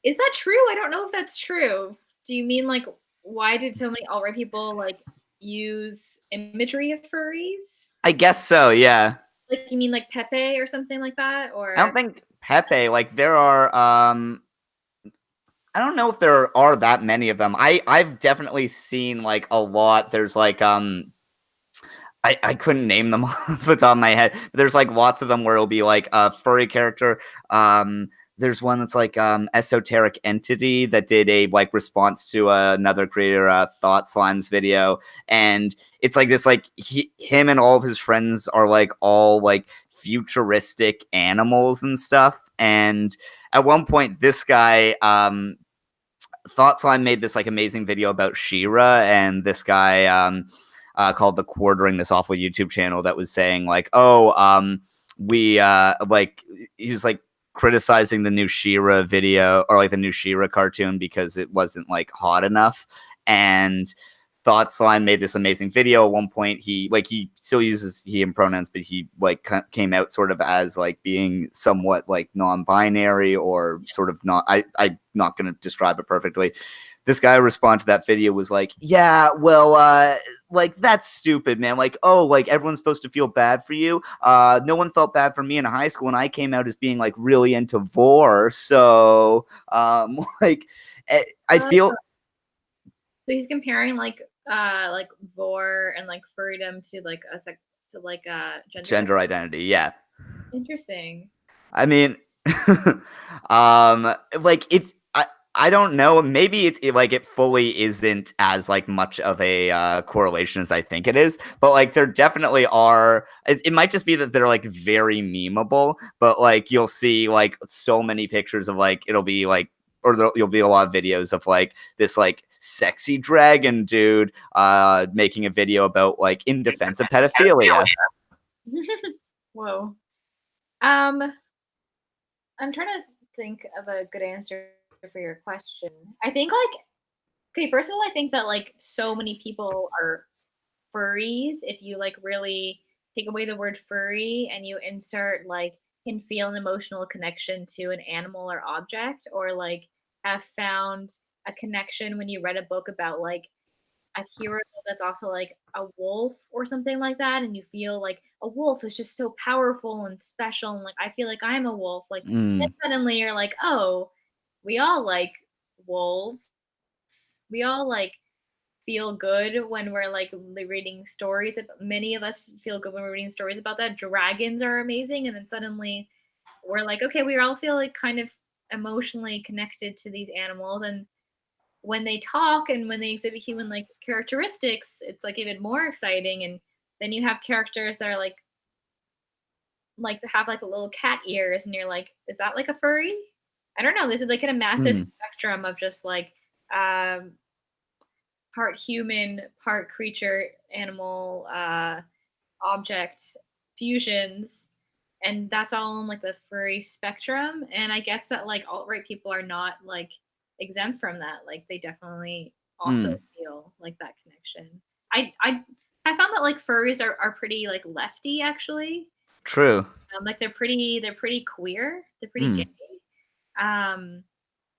Is that true? I don't know if that's true. Do you mean like why did so many alt-right people like use imagery of furries? I guess so, yeah. Like you mean like Pepe or something like that? I don't Or think Pepe, like there are I don't know if there are that many of them. I've definitely seen like a lot. There's like I couldn't name them off the top of my head. But there's like lots of them where it'll be like a furry character. There's one that's like esoteric entity that did a like response to another creator Thought Slime's video, and it's like this like him and all of his friends are like all like futuristic animals and stuff. And at one point, this guy Thought Slime made this like amazing video about She-Ra, and this guy called The Quartering, this awful YouTube channel that was saying like, oh, we like he was like criticizing the new She-Ra video or like the new She-Ra cartoon because it wasn't like hot enough. And Thought Slime made this amazing video. At one point, he still uses he and pronouns, but he like came out sort of as like being somewhat like non-binary or sort of not. I'm not going to describe it perfectly. This guy responded to that video was like, yeah, well, like that's stupid, man. Like, oh, like everyone's supposed to feel bad for you. No one felt bad for me in high school, and I came out as being like really into vor. So, like, I feel. so he's comparing like vor and like furrydom to like a Gender identity, yeah. Interesting. I mean, like I don't know. Maybe like it fully isn't as like much of a correlation as I think it is, but like there definitely are. It might just be that they're like very memeable, but like you'll see like so many pictures of like it'll be like or you'll be a lot of videos of like this like sexy dragon dude making a video about like in defense of pedophilia. Whoa. I'm trying to think of a good answer for your question. I think like okay, first of all, I think that like so many people are furries if you like really take away the word furry and you insert like can feel an emotional connection to an animal or object or like have found a connection when you read a book about like a hero that's also like a wolf or something like that and you feel like a wolf is just so powerful and special and like I feel like I'm a wolf like then Mm, suddenly you're like oh we all like wolves we all like feel good when we're like reading stories many of us feel good when we're reading stories about that dragons are amazing and then suddenly we're like okay we all feel like kind of emotionally connected to these animals and when they talk and when they exhibit human like characteristics, it's like even more exciting. And then you have characters that are like have like a little cat ears, and you're like, is that like a furry? I don't know. This is like in a massive mm, spectrum of just like um, part human, part creature, animal, object fusions, and that's all in like the furry spectrum. And I guess that like alt-right people are not like exempt from that. Like they definitely also mm, feel like that connection. I found that like furries are pretty like lefty actually. true. Like they're pretty queer. They're pretty gay. Mm, Um,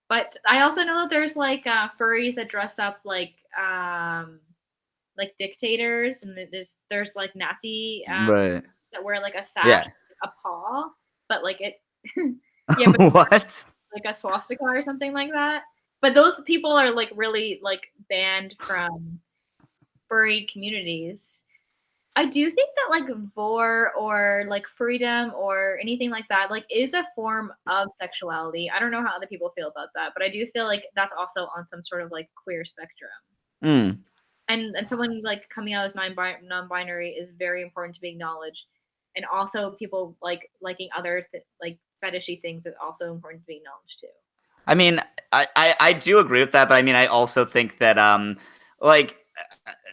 but I also know that there's like furries that dress up like dictators, and there's like Nazi Right. that wear like a sash, Yeah. a paw, but like it, yeah, but What? like a swastika or something like that. But those people are like really like banned from furry communities. I do think that like vor or like freedom or anything like that like is a form of sexuality. I don't know how other people feel about that, but I do feel like that's also on some sort of like queer spectrum. Mm. And someone like coming out as non-binary is very important to be acknowledged. And also people like liking other like fetishy things is also important to be acknowledged too. I mean, I do agree with that, but I mean, I also think that like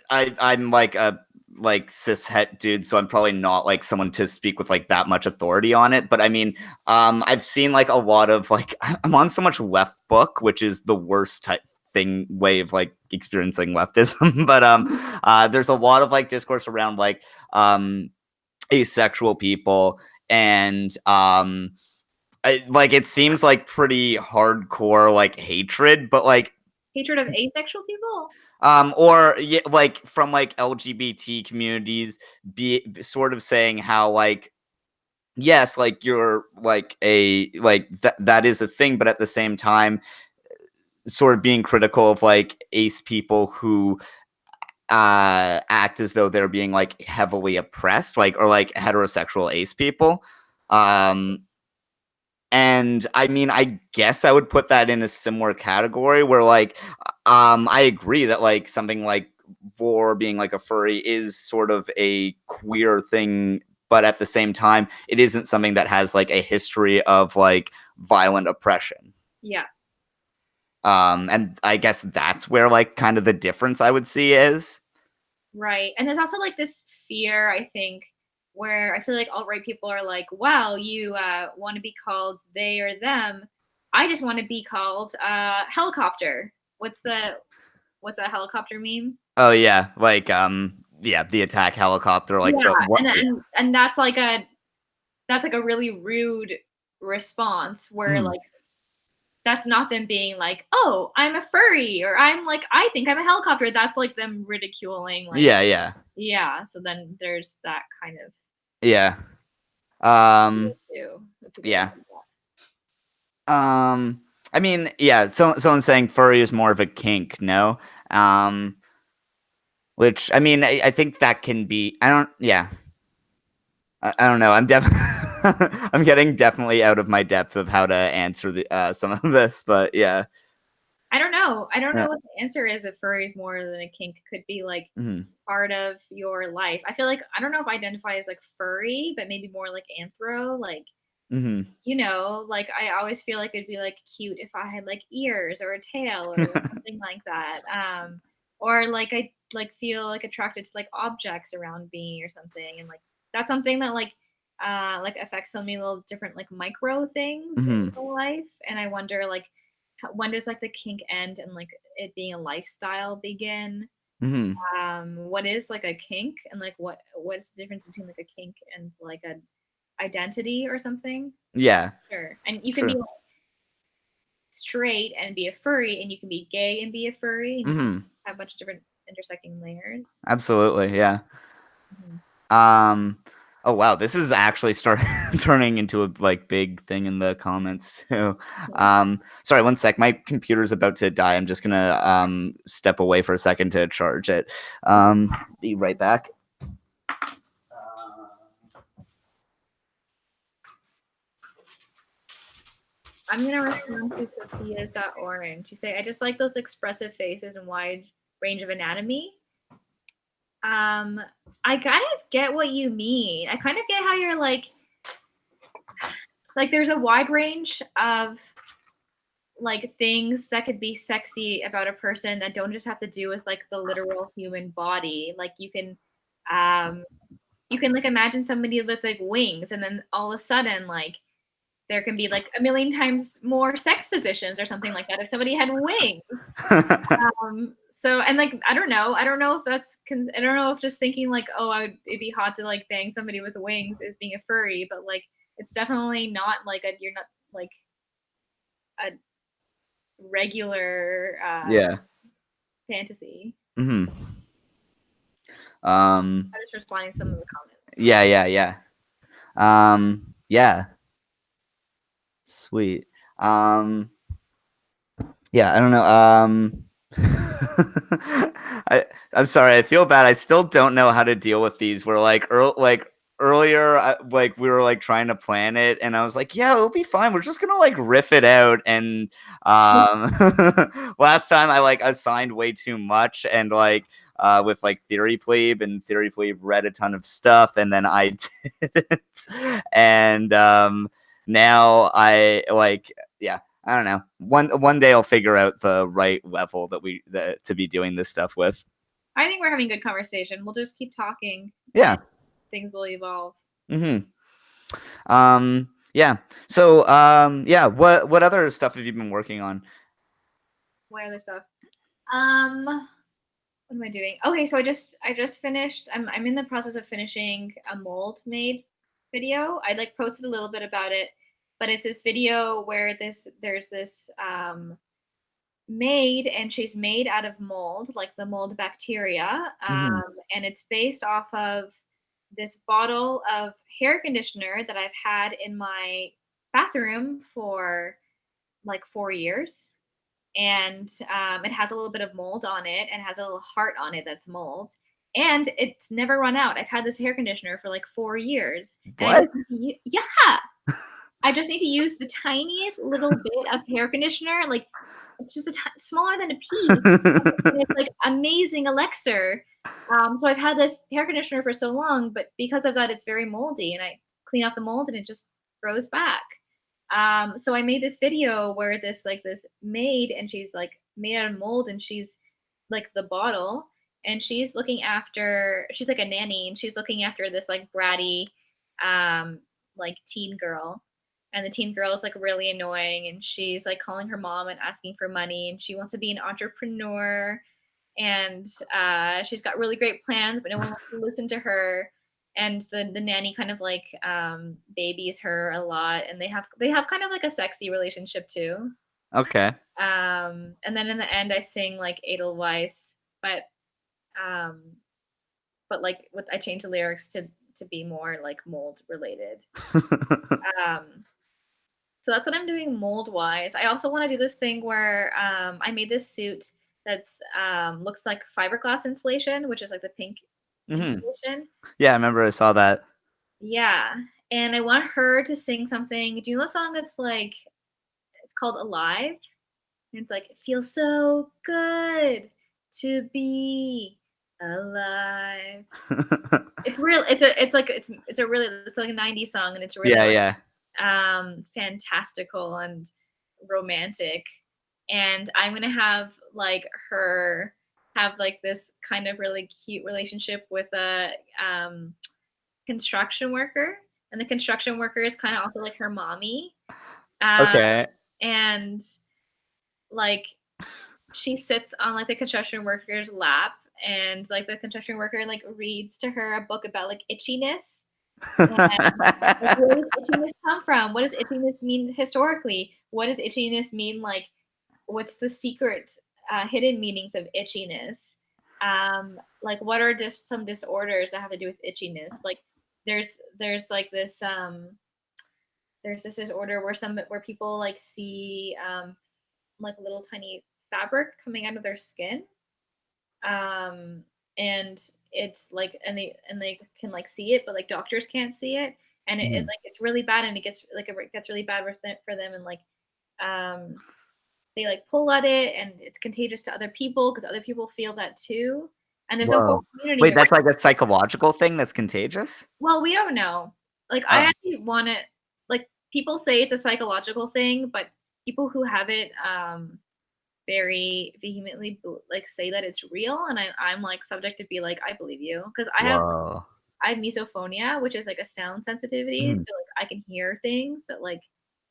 I'm like a like cis het dude, so I'm probably not like someone to speak with like that much authority on it. But I mean, I've seen like a lot of like I'm on so much left book, which is the worst type thing way of like experiencing leftism. But there's a lot of like discourse around like asexual people and like it seems like pretty hardcore like hatred, but like Hatred of asexual people? or yeah, like from like LGBT communities be sort of saying how like yes, like you're like a like that is a thing, but at the same time sort of being critical of like ace people who act as though they're being like heavily oppressed, like or like heterosexual ace people. Um And I mean, I guess I would put that in a similar category where like I agree that like something like Vor being like a furry is sort of a queer thing, but at the same time, it isn't something that has like a history of like violent oppression. Yeah. And I guess that's where like kind of the difference I would see is. Right. And there's also like this fear, I think, where I feel like alt-right people are like, wow, you want to be called they or them. I just want to be called helicopter. What's that helicopter meme? Oh yeah, like yeah, the attack helicopter, like Yeah. the what And yeah. and that's like a really rude response where Mhm. like that's not them being like, "Oh, I'm a furry," or "I'm like, I think I'm a helicopter." That's like them ridiculing like Yeah, yeah. yeah, so then there's that kind of Yeah. fear Um too, that people don't yeah. like that. I mean, yeah, someone's saying furry is more of a kink, no? Um, which I mean, I think that can be. I don't. Yeah, I don't know. I'm getting definitely out of my depth of how to answer the some of this, but yeah. I don't know. I don't know Yeah. what the answer is if furry is more than a kink. Could be like Mhm. part of your life. I feel like I don't know if I identify as like furry, but maybe more like anthro, like Mhm. like I always feel like it'd be like cute if I had like ears or a tail or something like that. Or like I like feel like attracted to like objects around me or something, and like that's something that like affects so many little different like micro things in Mhm. my life, and I wonder like when does like the kink end and like it being a lifestyle begin? Mhm. What is like a kink, and like what's the difference between like a kink and like a identity or something? Yeah. Sure. And you can be True. like straight and be a furry, and you can be gay and be a furry, and you can Mhm. have a bunch of different intersecting layers. Absolutely. Yeah. Mhm. Um. Oh wow, this is actually start turning into a like big thing in the comments too. Yeah. Sorry, one sec. My computer's about to die. I'm just gonna step away for a second to charge it. Be right back. I'm gonna respond to Sophia's.orange. You say, I just like those expressive faces and wide range of anatomy. Um, I kind of get what you mean. I kind of get how you're like there's a wide range of like things that could be sexy about a person that don't just have to do with like the literal human body. Like um you can like imagine somebody with like wings, and then all of a sudden like there can be like a million times more sex positions or something like that if somebody had wings. So and like I don't know if I don't know if just thinking like, oh, it'd be hot to like bang somebody with wings is being a furry, but like it's definitely not like you're not like a regular Yeah. fantasy. Hmm. Um, I'm just responding to some of the comments. yeah. Yeah. Sweet. Yeah, I don't know. I'm sorry. I feel bad. I still don't know how to deal with these. We're like, earlier, like we were like trying to plan it, and I was like, yeah, it'll be fine. We're just gonna like riff it out. And last time I like assigned way too much, and like with like Theory Plebe, and Theory Plebe read a ton of stuff, and then I didn't. And now I like, yeah. I don't know. One day I'll figure out the right level that to be doing this stuff with. I think we're having good conversation. We'll just keep talking. Yeah. Things will evolve. Yeah. So yeah, what other stuff have you been working on? What other stuff? What am I doing? Okay, so I just finished. I'm in the process of finishing a mold made video. I like posted a little bit about it, but it's this video where there's this maid, and she's made out of mold, like the mold bacteria, and it's based off of this bottle of hair conditioner that I've had in my bathroom for like 4 years. And it has a little bit of mold on it, and has a little heart on it that's mold. And it's never run out. I've had this hair conditioner for like 4 years. What? Yeah. I just need to use the tiniest little bit of hair conditioner. Like, it's just smaller than a pea. And it's like amazing elixir. So I've had this hair conditioner for so long, but because of that, it's very moldy, and I clean off the mold and it just grows back. So I made this video where this maid, and she's like made out of mold, and she's like the bottle, and she's like a nanny, and she's looking after this like bratty like teen girl. And the teen girl is like really annoying, and she's like calling her mom and asking for money, and she wants to be an entrepreneur, and she's got really great plans, but no one wants to listen to her. And the nanny kind of like babies her a lot, and they have kind of like a sexy relationship too. Okay. And then in the end, I sing like Edelweiss, but like I changed the lyrics to be more like mold related. So that's what I'm doing mold wise. I also want to do this thing where I made this suit that's looks like fiberglass insulation, which is like the pink insulation. Yeah, I remember I saw that. Yeah. And I want her to sing something. Do you know the song that's like, it's called Alive? And it's like, it feels so good to be alive. It's real. It's like a 90s song, and it's really fantastical and romantic. And I'm gonna have like her have like this kind of really cute relationship with a construction worker, and the construction worker is kind of also like her mommy. Okay. And like she sits on like the construction worker's lap, and like the construction worker like reads to her a book about like itchiness. And, like, where does itchiness come from? What does itchiness mean historically? What does itchiness mean? Like, what's the secret hidden meanings of itchiness? Like, what are just some disorders that have to do with itchiness? Like, there's like this there's this disorder where people like see like little tiny fabric coming out of their skin, and it's like, and they can like see it, but like doctors can't see it, and it like it's really bad, and it gets really bad for them, and like they like pull at it, and it's contagious to other people because other people feel that too. And there's a whole community. Wait, that's like a psychological thing that's contagious? Well, we don't know. Like, I actually want to, like, people say it's a psychological thing, but people who have it very vehemently like say that it's real, and I'm like subject to be like, I believe you, because I have misophonia, which is like a sound sensitivity, so like I can hear things that like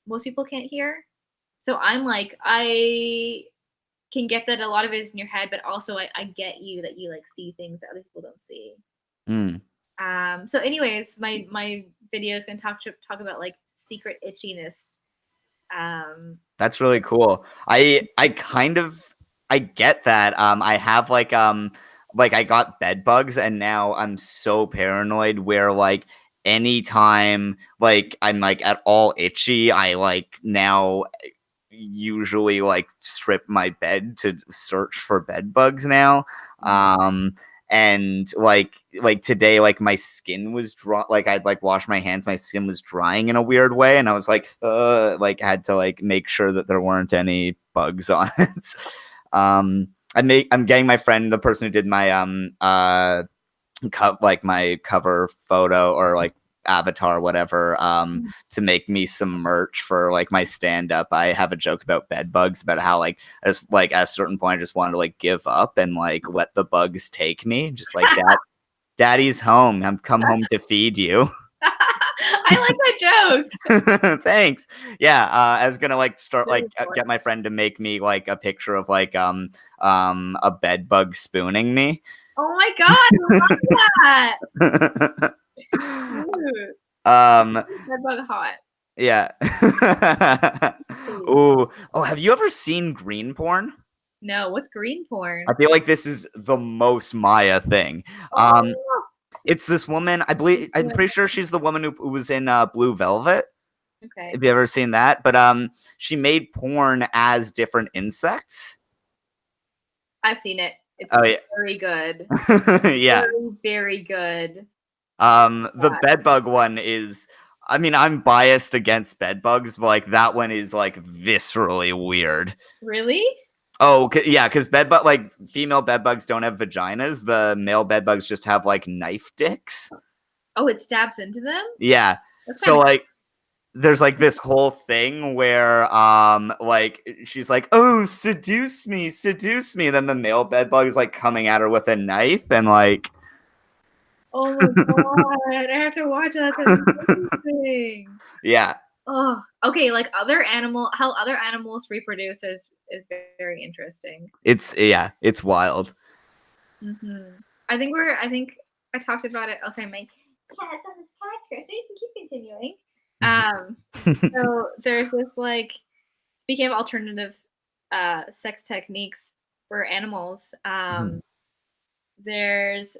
most people can't hear. So I'm like, I can get that a lot of it is in your head, but also I get you that you like see things that other people don't see. So anyways, my video is going to talk about like secret itchiness. That's really cool. I get that. I have like I got bed bugs, and now I'm so paranoid where like anytime like I'm like at all itchy, I like now usually like strip my bed to search for bed bugs now. And like today, like my skin was dry, like I'd like wash my hands, my skin was drying in a weird way, and I was like had to like make sure that there weren't any bugs on it. I'm getting my friend, the person who did my like my cover photo or like avatar, whatever, to make me some merch for like my stand up. I have a joke about bed bugs, about how like as like at a certain point I just wanted to like give up and like let the bugs take me, just like that. Daddy's home. I've come home to feed you. I like that joke. Thanks. Yeah, I was gonna like start like Really get my friend to make me like a picture of like a bed bug spooning me. Oh my god, I love that. Cute. um Bed bug hot. yeah. Ooh. Oh, have you ever seen green porn? No, what's green I porn? feel like this is the most Maya thing. Oh, It's this woman, I believe, I'm pretty sure she's the woman who was in Blue Velvet. okay. Have you ever seen that? But she made porn as different insects. I've seen it. It's Oh yeah. very good. Yeah. Very, very good. The Yeah. bedbug one is, I mean, I'm biased against bedbugs, but like that one is like viscerally weird. Really? Oh, yeah, because bedbug, like female bedbugs don't have vaginas. The male bedbugs just have like knife dicks. Oh, it stabs into them? Yeah. That's kind So of like there's like this whole thing where like she's like, "Oh, seduce me," and then the male bedbug is like coming at her with a knife and like Oh my god, I have to watch that. That's amazing. yeah. Oh, okay, like how other animals reproduce is very interesting. It's wild. Hmm. I think I talked about it. Oh, sorry, my cat's on this cat scratch. You can keep continuing. Um, so there's this like, speaking of alternative sex techniques for animals, there's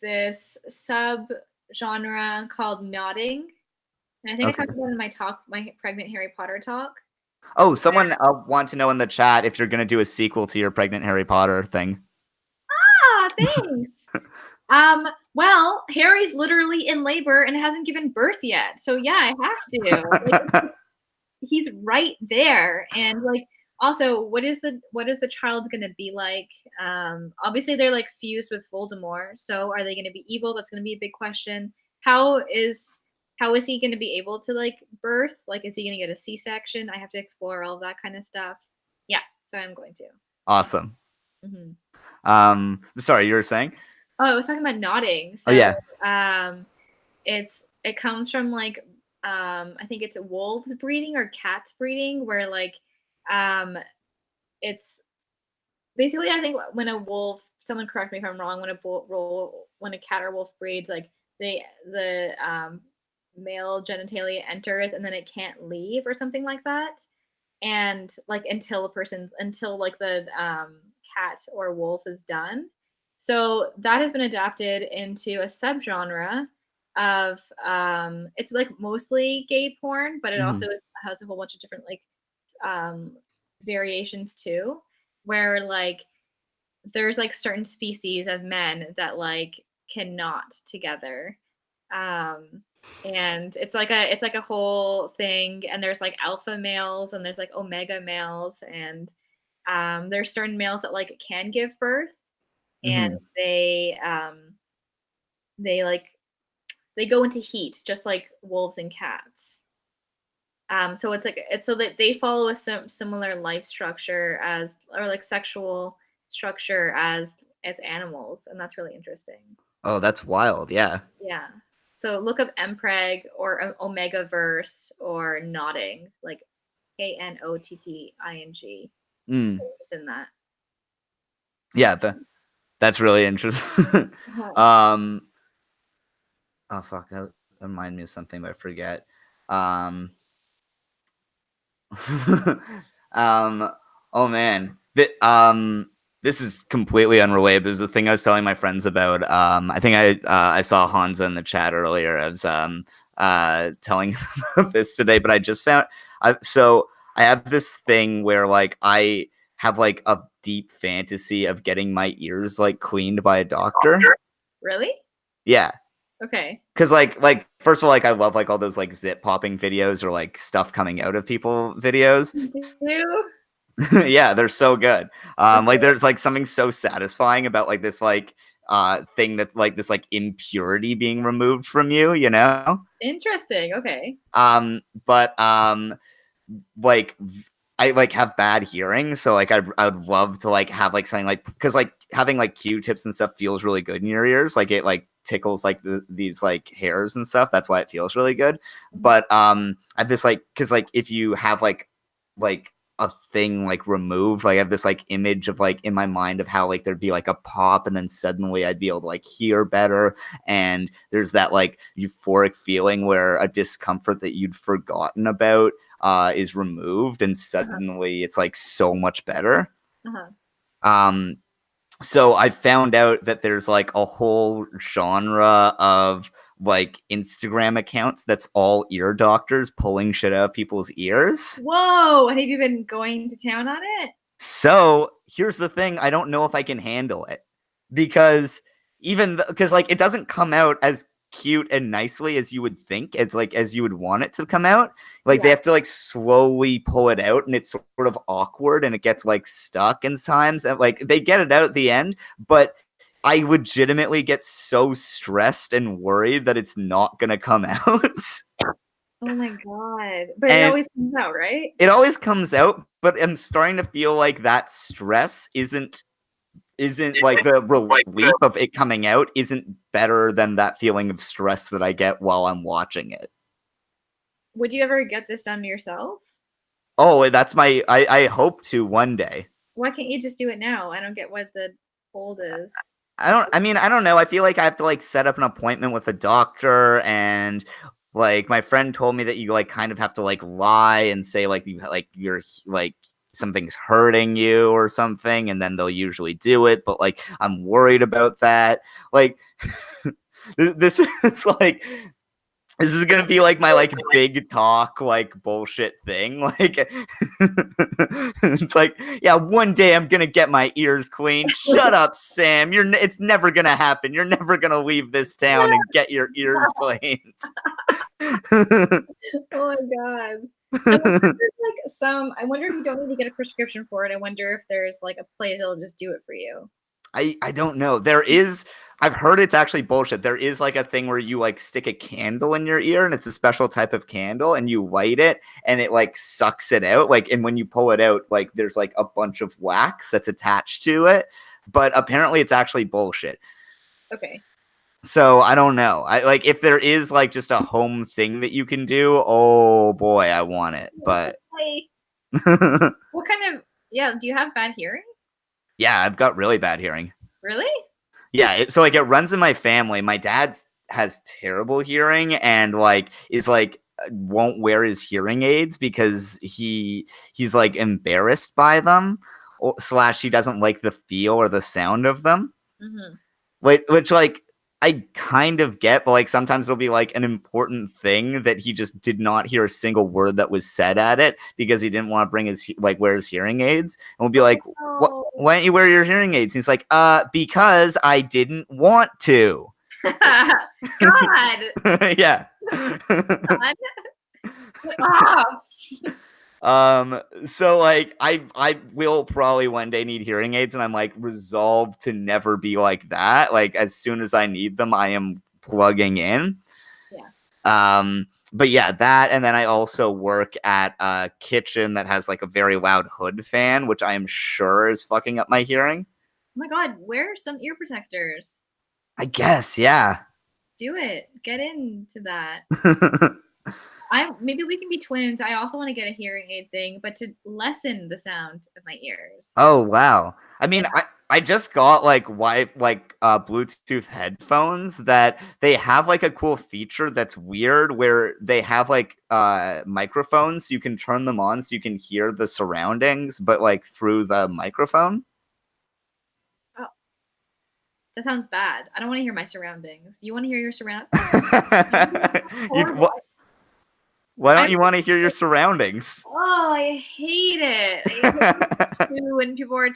this sub genre called nodding. And I think I Okay. talked about it in my pregnant Harry Potter talk. Oh, someone want to know in the chat if you're gonna do a sequel to your pregnant Harry Potter thing. Ah, thanks. Well, Harry's literally in labor and hasn't given birth yet. So yeah, I have to. Like, he's right there. And like also what is the child gonna be like? Obviously they're like fused with Voldemort. So are they gonna be evil? That's gonna be a big question. How is how is he gonna be able to like birth? Like is he gonna get a C-section? I have to explore all of that kind of stuff. Yeah, so I'm going to. Awesome. Hmm. Sorry, you were saying? Oh, I was talking about nodding. Oh So yeah. it comes from like I think it's wolves breeding or cats breeding where like um it's basically I think when a wolf, someone correct me if I'm wrong, when a cat or wolf breeds, like the male genitalia enters and then it can't leave or something like that. And like until like the cat or wolf is done. So that has been adapted into a subgenre of it's like mostly gay porn, but it also Mhm. has a whole bunch of different like um, variations too, where like there's like certain species of men that like cannot together. Um, and it's like a whole thing, and there's like alpha males and there's like omega males, and there's certain males that like can give birth, and Mhm. they like they go into heat just like wolves and cats. So it's so that they follow a similar life structure as or like sexual structure as animals, and that's really interesting. Oh, that's wild. Yeah. Yeah. So look up Mpreg or Omega Verse or Nodding, like Knotting. Mm. Just in that. Yeah, that's really interesting. Uh-huh. um oh fuck, that reminded me of something but I forget. Um um oh man. This is completely unrelated. This is the thing I was telling my friends about. I think I saw Hansa in the chat earlier. I was telling this today, but I just found so I have this thing where like I have like a deep fantasy of getting my ears like cleaned by a doctor. Really? Yeah. Okay. Cause like first of all, like I love like all those like zip popping videos or like stuff coming out of people videos. You? Yeah, they're so good. Like Okay. there's like something so satisfying about like this like thing that's like this like impurity being removed from you, you know? Interesting. Okay. But like I like have bad hearing, so like I would love to like have like something like because like having like Q-tips and stuff feels really good in your ears. Like it like tickles like these like hairs and stuff. That's why it feels really good. But I have this like because like if you have like a thing like removed, like I have this like image of like in my mind of how like there'd be like a pop and then suddenly I'd be able to like hear better, and there's that like euphoric feeling where a discomfort that you'd forgotten about is removed and suddenly it's like so much better. Uh-huh. Um, so I found out that there's like a whole genre of like Instagram accounts that's all ear doctors pulling shit out of people's ears. Whoa! And have you been going to town on it? So here's the thing, I don't know if I can handle it because even because like it doesn't come out as cute and nicely as you would think, as like as you would want it to come out. Like they Yeah. have to like slowly pull it out and it's sort of awkward and it gets like stuck in times, and like they get it out at the end, but I legitimately get so stressed and worried that it's not gonna come out. Oh my god. But it And always comes out, right? it always comes out, but I'm starting to feel like that stress isn't like the relief of it coming out isn't better than that feeling of stress that I get while I'm watching it. Would you ever get this done yourself? Oh, that's my I hope to one day. Why can't you just do it now? I don't get what the hold is. I don't know. I feel like I have to like set up an appointment with a doctor, and like my friend told me that you like kind of have to like lie and say like you're like something's hurting you or something, and then they'll usually do it, but like I'm worried about that. Like this is like this is gonna be like my like big talk like bullshit thing. Like it's like, yeah, one day I'm gonna get my ears clean. Shut up, Sam. It's never gonna happen. You're never gonna leave this town and get your ears cleaned. Oh my god. I wonder if there's like I wonder if you don't need to get a prescription for it. I wonder if there's like a place that'll just do it for you. I don't know. I've heard it's actually bullshit. There is like a thing where you like stick a candle in your ear and it's a special type of candle and you light it and it like sucks it out. Like, and when you pull it out, like there's like a bunch of wax that's attached to it. But apparently it's actually bullshit. Okay. So I don't know. I like if there is like just a home thing that you can do, oh boy, I want it. But What kind of do you have bad hearing? yeah, I've got really bad hearing. Really? Yeah, so like it runs in my family. My dad has terrible hearing and like is like won't wear his hearing aids because he's like embarrassed by them, or slash he doesn't like the feel or the sound of them. Mm-hmm. Which like I kind of get, but like sometimes it'll be like an important thing that he just did not hear a single word that was said at it because he didn't want to bring his like wear his hearing aids, and we'll be like, Oh. why don't you wear your hearing aids? And he's like, because I didn't want to. God. Yeah. God. Ah. So like I will probably one day need hearing aids, and I'm like resolved to never be like that. Like as soon as I need them, I am plugging in. Yeah. But yeah, that, and then I also work at a kitchen that has like a very loud hood fan, which I am sure is fucking up my hearing. Oh my god, wear some ear protectors. I guess, yeah. Do it. Get into that. Maybe we can be twins. I also want to get a hearing aid thing, but to lessen the sound of my ears. Oh wow. I mean, I just got like Bluetooth headphones that they have like a cool feature that's weird where they have like microphones. You can turn them on so you can hear the surroundings, but like through the microphone. That sounds bad. I don't want to hear my surroundings. You want to hear your surroundings? Why don't I you want to hear your surroundings? Oh, I hate it. I hate it when people are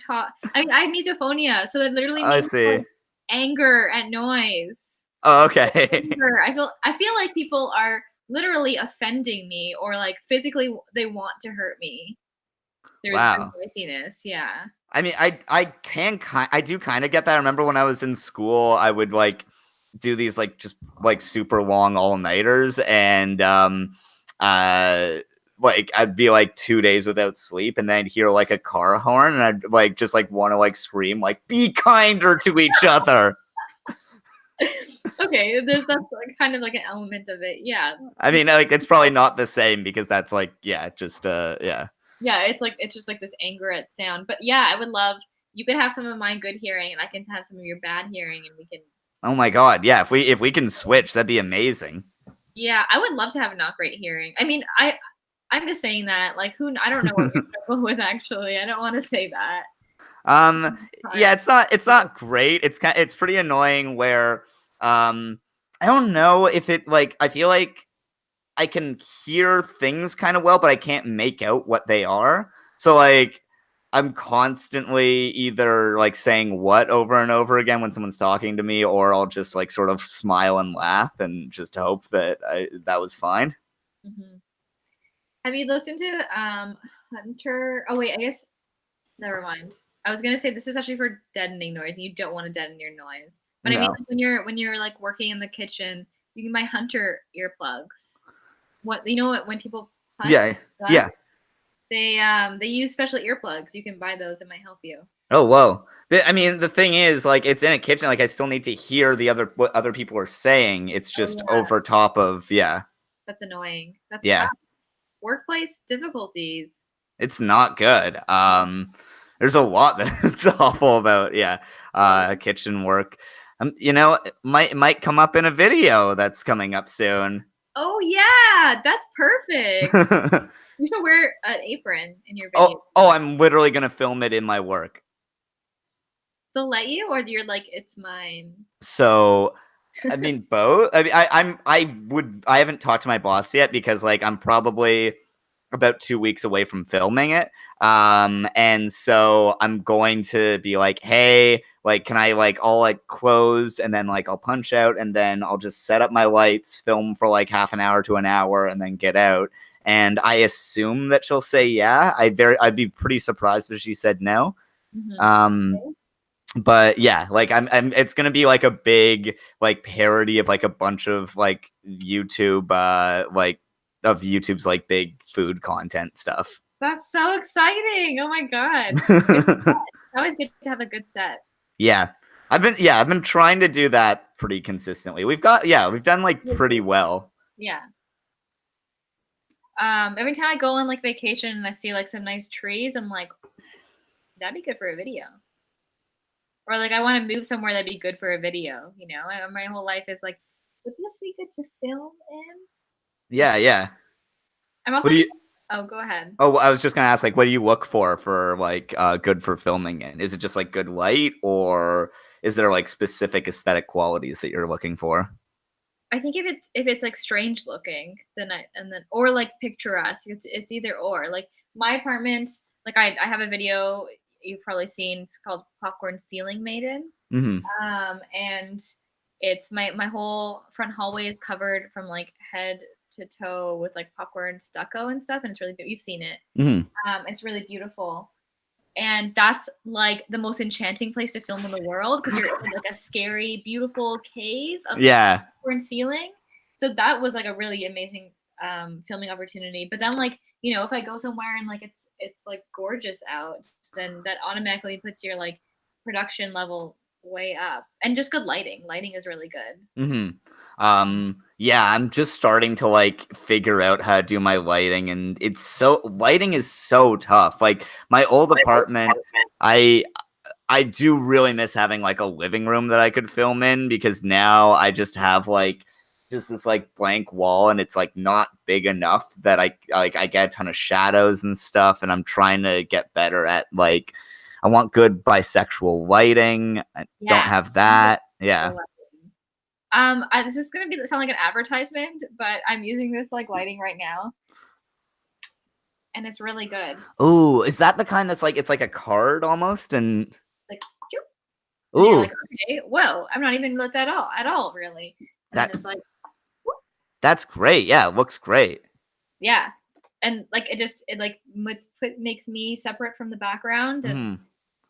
I mean, I have misophonia, so that literally I means see. like anger at noise. Oh, okay. Anger. I feel like people are literally offending me or like physically they want to hurt me through their Wow. noisiness. Yeah. I mean, I do kind of get that. I remember when I was in school, I would like do these like just like super long all nighters, and like I'd be like 2 days without sleep, and then I'd hear like a car horn, and I'd like just like want to like scream like, "Be kinder to each other." Okay, that's like kind of like an element of it. Yeah. I mean, like it's probably not the same because that's like yeah, just yeah. Yeah, it's just like this anger at sound. But yeah, I would love you could have some of my good hearing and I can have some of your bad hearing and we can Oh my god, yeah. If we can switch, that'd be amazing. yeah, I would love to have not great hearing. I mean, I'm just saying that like I don't know what you struggle with actually. I don't want to say that. Um, yeah, it's not great. It's pretty annoying where I don't know if it like I feel like I can hear things kind of well, but I can't make out what they are. So like I'm constantly either like saying what over and over again when someone's talking to me, or I'll just like sort of smile and laugh and just hope that that was fine. Hmm. Have you looked into Hunter? Oh wait, I guess never mind. I was gonna say this is actually for deadening noise, and you don't want to deaden your noise. But I mean, No. like, when you're like working in the kitchen, you can buy Hunter earplugs. What what when people hunt, Yeah. Yeah. they use special earplugs. You can buy those. It might help you. Oh, whoa. I mean, the thing is, like, it's in a kitchen. Like, I still need to hear what other people are saying. It's Oh just yeah, over top of, yeah, that's annoying. That's tough. yeah. Workplace difficulties. It's not good. There's a lot that's awful about, yeah, kitchen work. It might come up in a video that's coming up soon. Oh yeah, that's perfect. You should wear an apron in your video. Oh, I'm literally gonna film it in my work. They'll let you, or you're like, it's mine. So I mean, both. I mean, I haven't talked to my boss yet because like I'm probably about 2 weeks away from filming it. And so I'm going to be like, hey, like, can I like all like close and then like I'll punch out and then I'll just set up my lights, film for like half an hour to an hour, and then get out. And I assume that she'll say yeah. I'd be pretty surprised if she said no. Mhm. Um, but yeah, like it's gonna be like a big like parody of like a bunch of like YouTube like of YouTube's like big food content stuff. That's so exciting. Oh my God. It's always good to have a good set. Yeah. I've been trying to do that pretty consistently. We've done like pretty well. Yeah. Every time I go on like vacation and I see like some nice trees, I'm like, that'd be good for a video. Or like I want to move somewhere that'd be good for a video, you know? My whole life is like, would this be good to film in? Yeah, yeah. I'm What also do you oh, go ahead. Oh, I was just gonna ask, like, what do you look for like good for filming in? Is it just like good light, or is there like specific aesthetic qualities that you're looking for? I think if it's like strange looking, then or like picturesque. It's either or. Like my apartment, like I have a video you've probably seen. It's called Popcorn Ceiling Maiden. Mm-hmm. And it's my whole front hallway is covered from like head to toe with like popcorn stucco and stuff, and it's really you've seen it. Mm-hmm. It's really beautiful. And that's like the most enchanting place to film in the world because you're in like a scary, beautiful cave of Yeah. popcorn ceiling. So that was like a really amazing filming opportunity. But then like, you know, if I go somewhere and like it's like gorgeous out, then that automatically puts your like production level way up. And just good lighting. Lighting is really good. Mm-hmm. Yeah, I'm just starting to like figure out how to do my lighting, and lighting is so tough. Like my old apartment, I do really miss having like a living room that I could film in, because now I just have like just this like blank wall, and it's like not big enough that I get a ton of shadows and stuff, and I'm trying to get better at like I want good bisexual lighting. I don't Yeah. have that. Yeah. This is gonna sound like an advertisement, but I'm using this like lighting right now, and it's really good. Ooh, is that the kind that's like it's like a card almost? And Like, choop, and you're ooh, like, okay, whoa, I'm not even lit that at all, really. And then that it's like, that's great. Yeah, it looks great. yeah, and like makes me separate from the background, Hmm.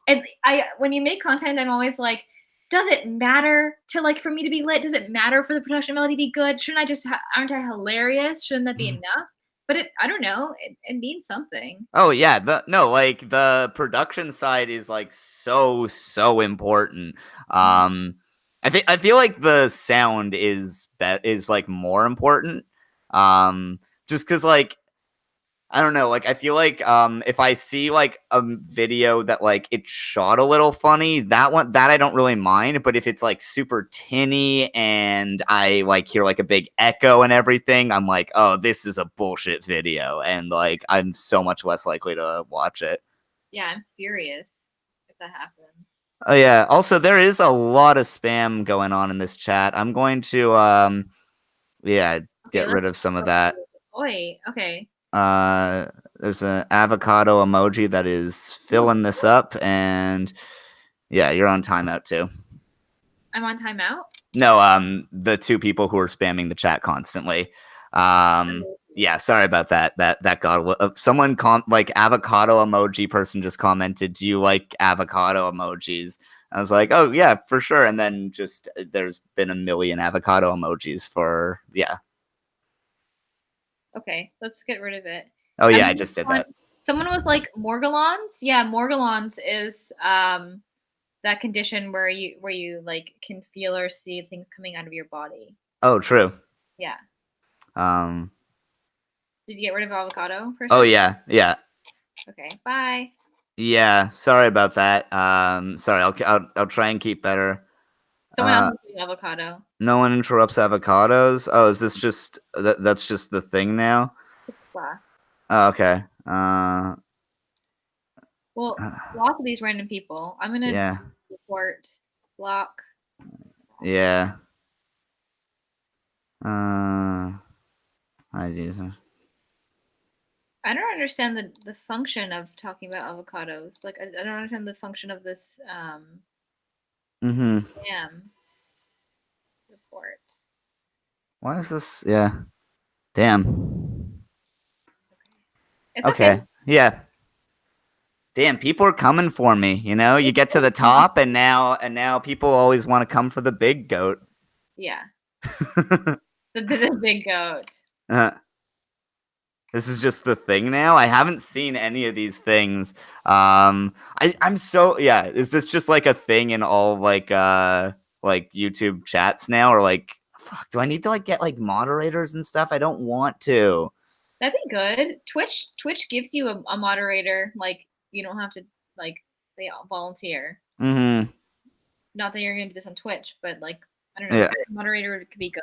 and I when you make content, I'm always like, does it matter to like for me to be lit? Does it matter for the production value to be good? Shouldn't I just aren't I hilarious? Shouldn't that be enough? But I don't know. It means something. Oh yeah, like the production side is like so important. I feel like the sound is like more important. Just because like I don't know, like I feel like if I see like a video that like it's shot a little funny, that I don't really mind, but if it's like super tinny and I like hear like a big echo and everything, I'm like, "Oh, this is a bullshit video." And like I'm so much less likely to watch it. Yeah, I'm furious if that happens. Oh yeah, also there is a lot of spam going on in this chat. I'm going to yeah, Okay, get let's rid of some of go. that. Oi, okay. Uh, there's an avocado emoji that is filling this up, and yeah, you're on timeout too. I'm on timeout. No, the two people who are spamming the chat constantly. Yeah, sorry about that. That got someone like avocado emoji person just commented, "Do you like avocado emojis?" I was like, "Oh yeah, for sure." And then just there's been a million avocado emojis for yeah. Okay, let's get rid of it. Oh yeah, I And just did that. someone was like Morgellons. Yeah, Morgellons is that condition where you like can feel or see things coming out of your body. Oh, true. Yeah. Um. Did you get rid of avocado for a Oh second? yeah, yeah. Okay. Bye. Yeah, sorry about that. Sorry, I'll try and keep better. Someone else is doing avocado. No one interrupts avocados. Oh, is this just that's just the thing now? It's blah. Oh, okay. Well, block these random people. I'm gonna Yeah, report block. yeah. I do some. I don't understand the function of talking about avocados. Like I don't understand the function of this Mm-hmm. spam report. Why is this? Yeah. Damn. It's okay. Okay. Yeah. Damn, people are coming for me. You know, you get to the top, and now people always want to come for the big goat. Yeah. The big goat. uh, This is just the thing now. I haven't seen any of these things. I'm so yeah. Is this just like a thing in all like YouTube chats now, or like fuck? Do I need to like get like moderators and stuff? I don't want to. That'd be good. Twitch gives you a moderator. Like you don't have to like they all volunteer. Mm-hmm. Not that you're gonna do this on Twitch, but like I don't know. Yeah. Moderator could be good.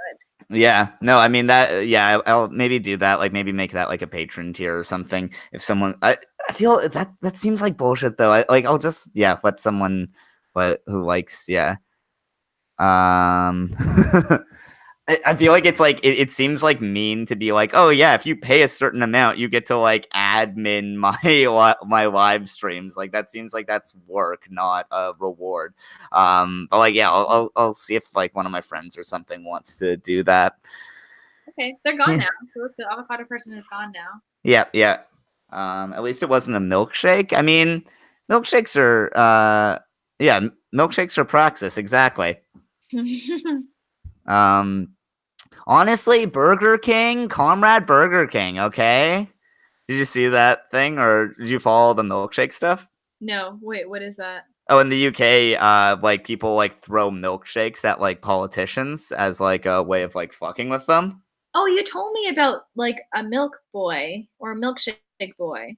Yeah. No, I mean that. Yeah, I'll maybe do that. Like maybe make that like a patron tier or something. If someone, I feel that seems like bullshit though. I'll just let someone who likes Um, I feel like it's like it seems like mean to be like, oh yeah, if you pay a certain amount, you get to like admin my live streams. Like that seems like that's work, not a reward. But like yeah, I'll see if like one of my friends or something wants to do that. Okay, they're gone now. So the avocado person is gone now. Yeah, yeah. At least it wasn't a milkshake. I mean, milkshakes are yeah, milkshakes are praxis exactly. Um. Honestly, Burger King, Comrade Burger King, okay? Did you see that thing or did you follow the milkshake stuff? No, wait, what is that? Oh, in the UK, like people like throw milkshakes at like politicians as like a way of like fucking with them. Oh, you told me about like a milk boy or a milkshake boy.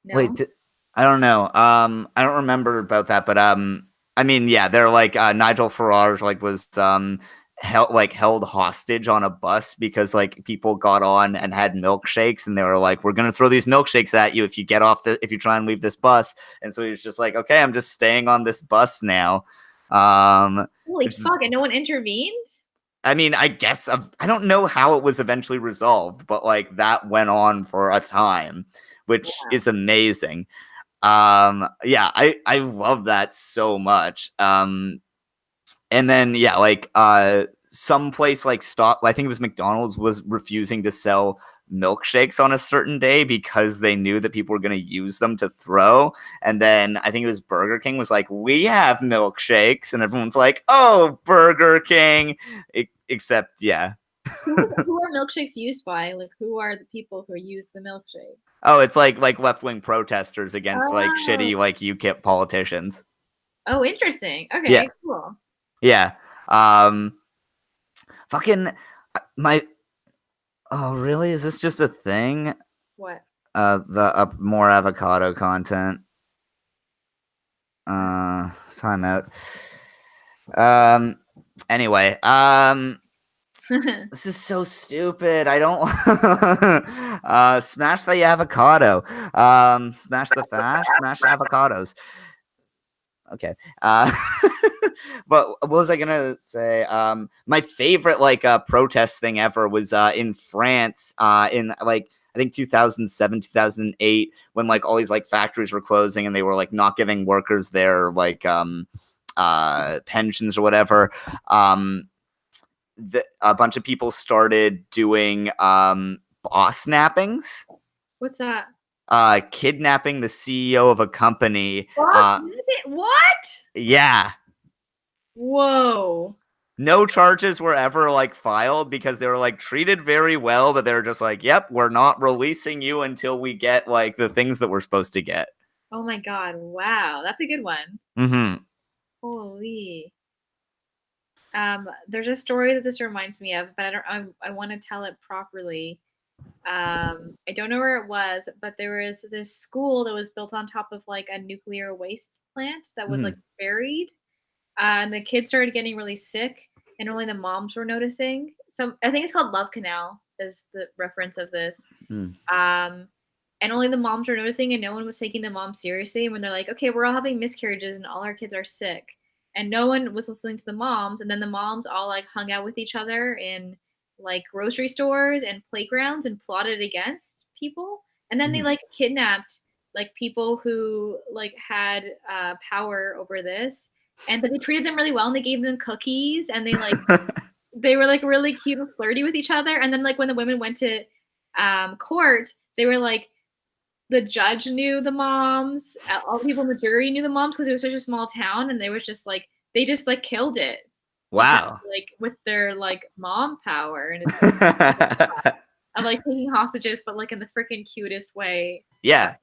Wait, No? I don't know. I don't remember about that, but I mean, yeah, they're like Nigel Farage like was held hostage on a bus because like people got on and had milkshakes and they were like, we're gonna throw these milkshakes at you if you if you try and leave this bus. And so he was just like, okay, I'm just staying on this bus now. Holy fuck! And no one intervened. I mean, I guess I don't know how it was eventually resolved, but like that went on for a time, which is amazing. Yeah, I love that so much. And then yeah, like some place like I think it was McDonald's was refusing to sell milkshakes on a certain day because they knew that people were going to use them to throw. And then I think it was Burger King was like, we have milkshakes, and everyone's like, oh, Burger King. Except yeah. Who are milkshakes used by? Like, who are the people who use the milkshakes? Oh, it's like left-wing protesters against like shitty like UKIP politicians. Oh, interesting. Okay, cool. Yeah. Fucking my. Oh, really? Is this just a thing? What? The more avocado content. Time out. Anyway, this is so stupid. I don't smash the avocado. Smash the fash, smash the avocados. Okay. But what was I gonna say? My favorite like protest thing ever was in France in like I think 2007, 2008, when like all these like factories were closing and they were like not giving workers their like pensions or whatever. A bunch of people started doing boss nappings. What's that? Kidnapping the CEO of a company. What? Yeah. Whoa. No charges were ever like filed because they were like treated very well, but they were just like, yep, we're not releasing you until we get like the things that we're supposed to get. Oh my god, wow. That's a good one. Mm-hmm. Holy. There's a story that this reminds me of, but I want to tell it properly. I don't know where it was, but there was this school that was built on top of like a nuclear waste plant that was like buried. And the kids started getting really sick, and only the moms were noticing. So I think it's called Love Canal is the reference of this. And only the moms were noticing, and no one was taking the moms seriously. When they're like, okay, we're all having miscarriages and all our kids are sick, and no one was listening to the moms. And then the moms all like hung out with each other in like grocery stores and playgrounds and plotted against people. And then they like kidnapped like people who like had power over this. But they treated them really well, and they gave them cookies, and they like they were like really cute and flirty with each other. And then like when the women went to court, they were like the judge knew the moms, all the people in the jury knew the moms because it was such a small town, and they were just like they just like killed it. Wow. Like with their like mom power, and it's of like taking hostages, but like in the freaking cutest way. Yeah.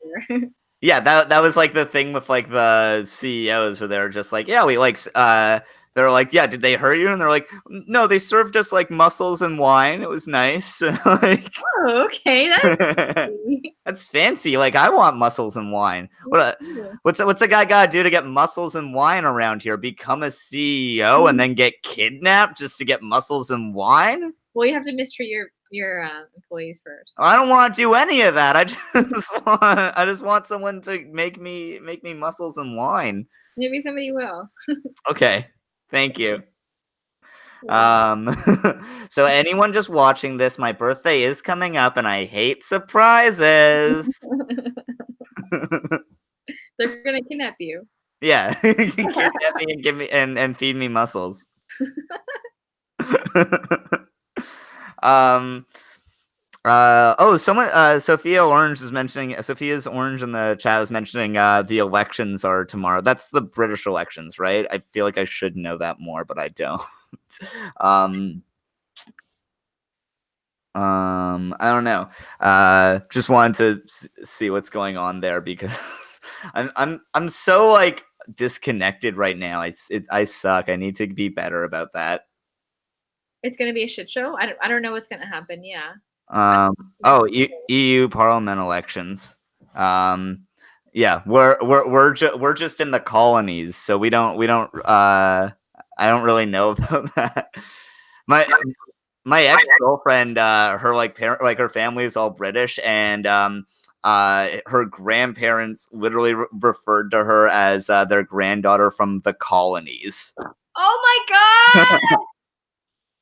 Yeah, that was like the thing with like the CEOs where they're just like, yeah, we like they're like, yeah, did they hurt you? And they're like, no, they served us like mussels and wine. It was nice. Like, oh, okay, that's that's fancy. Like, I want mussels and wine. What's a guy gotta do to get mussels and wine around here? Become a CEO and then get kidnapped just to get mussels and wine? Well, you have to mistreat your employees first. I don't want to do any of that. I just want someone to make me mussels and wine. Maybe somebody will. Okay, thank you. So anyone just watching this, my birthday is coming up, and I hate surprises. They're gonna kidnap you. Yeah, kidnap me and give me and feed me mussels. Someone Sophia's Orange in the chat is mentioning the elections are tomorrow. That's the British elections, right? I feel like I should know that more, but I don't. I don't know. Just wanted to see what's going on there because I'm so like disconnected right now. I suck. I need to be better about that. It's gonna be a shit show. I don't know what's gonna happen. Yeah. EU Parliament elections. Yeah, we're just in the colonies, so we don't. I don't really know about that. My my ex-girlfriend, her like parent, like her family is all British, and her grandparents literally referred to her as their granddaughter from the colonies. Oh my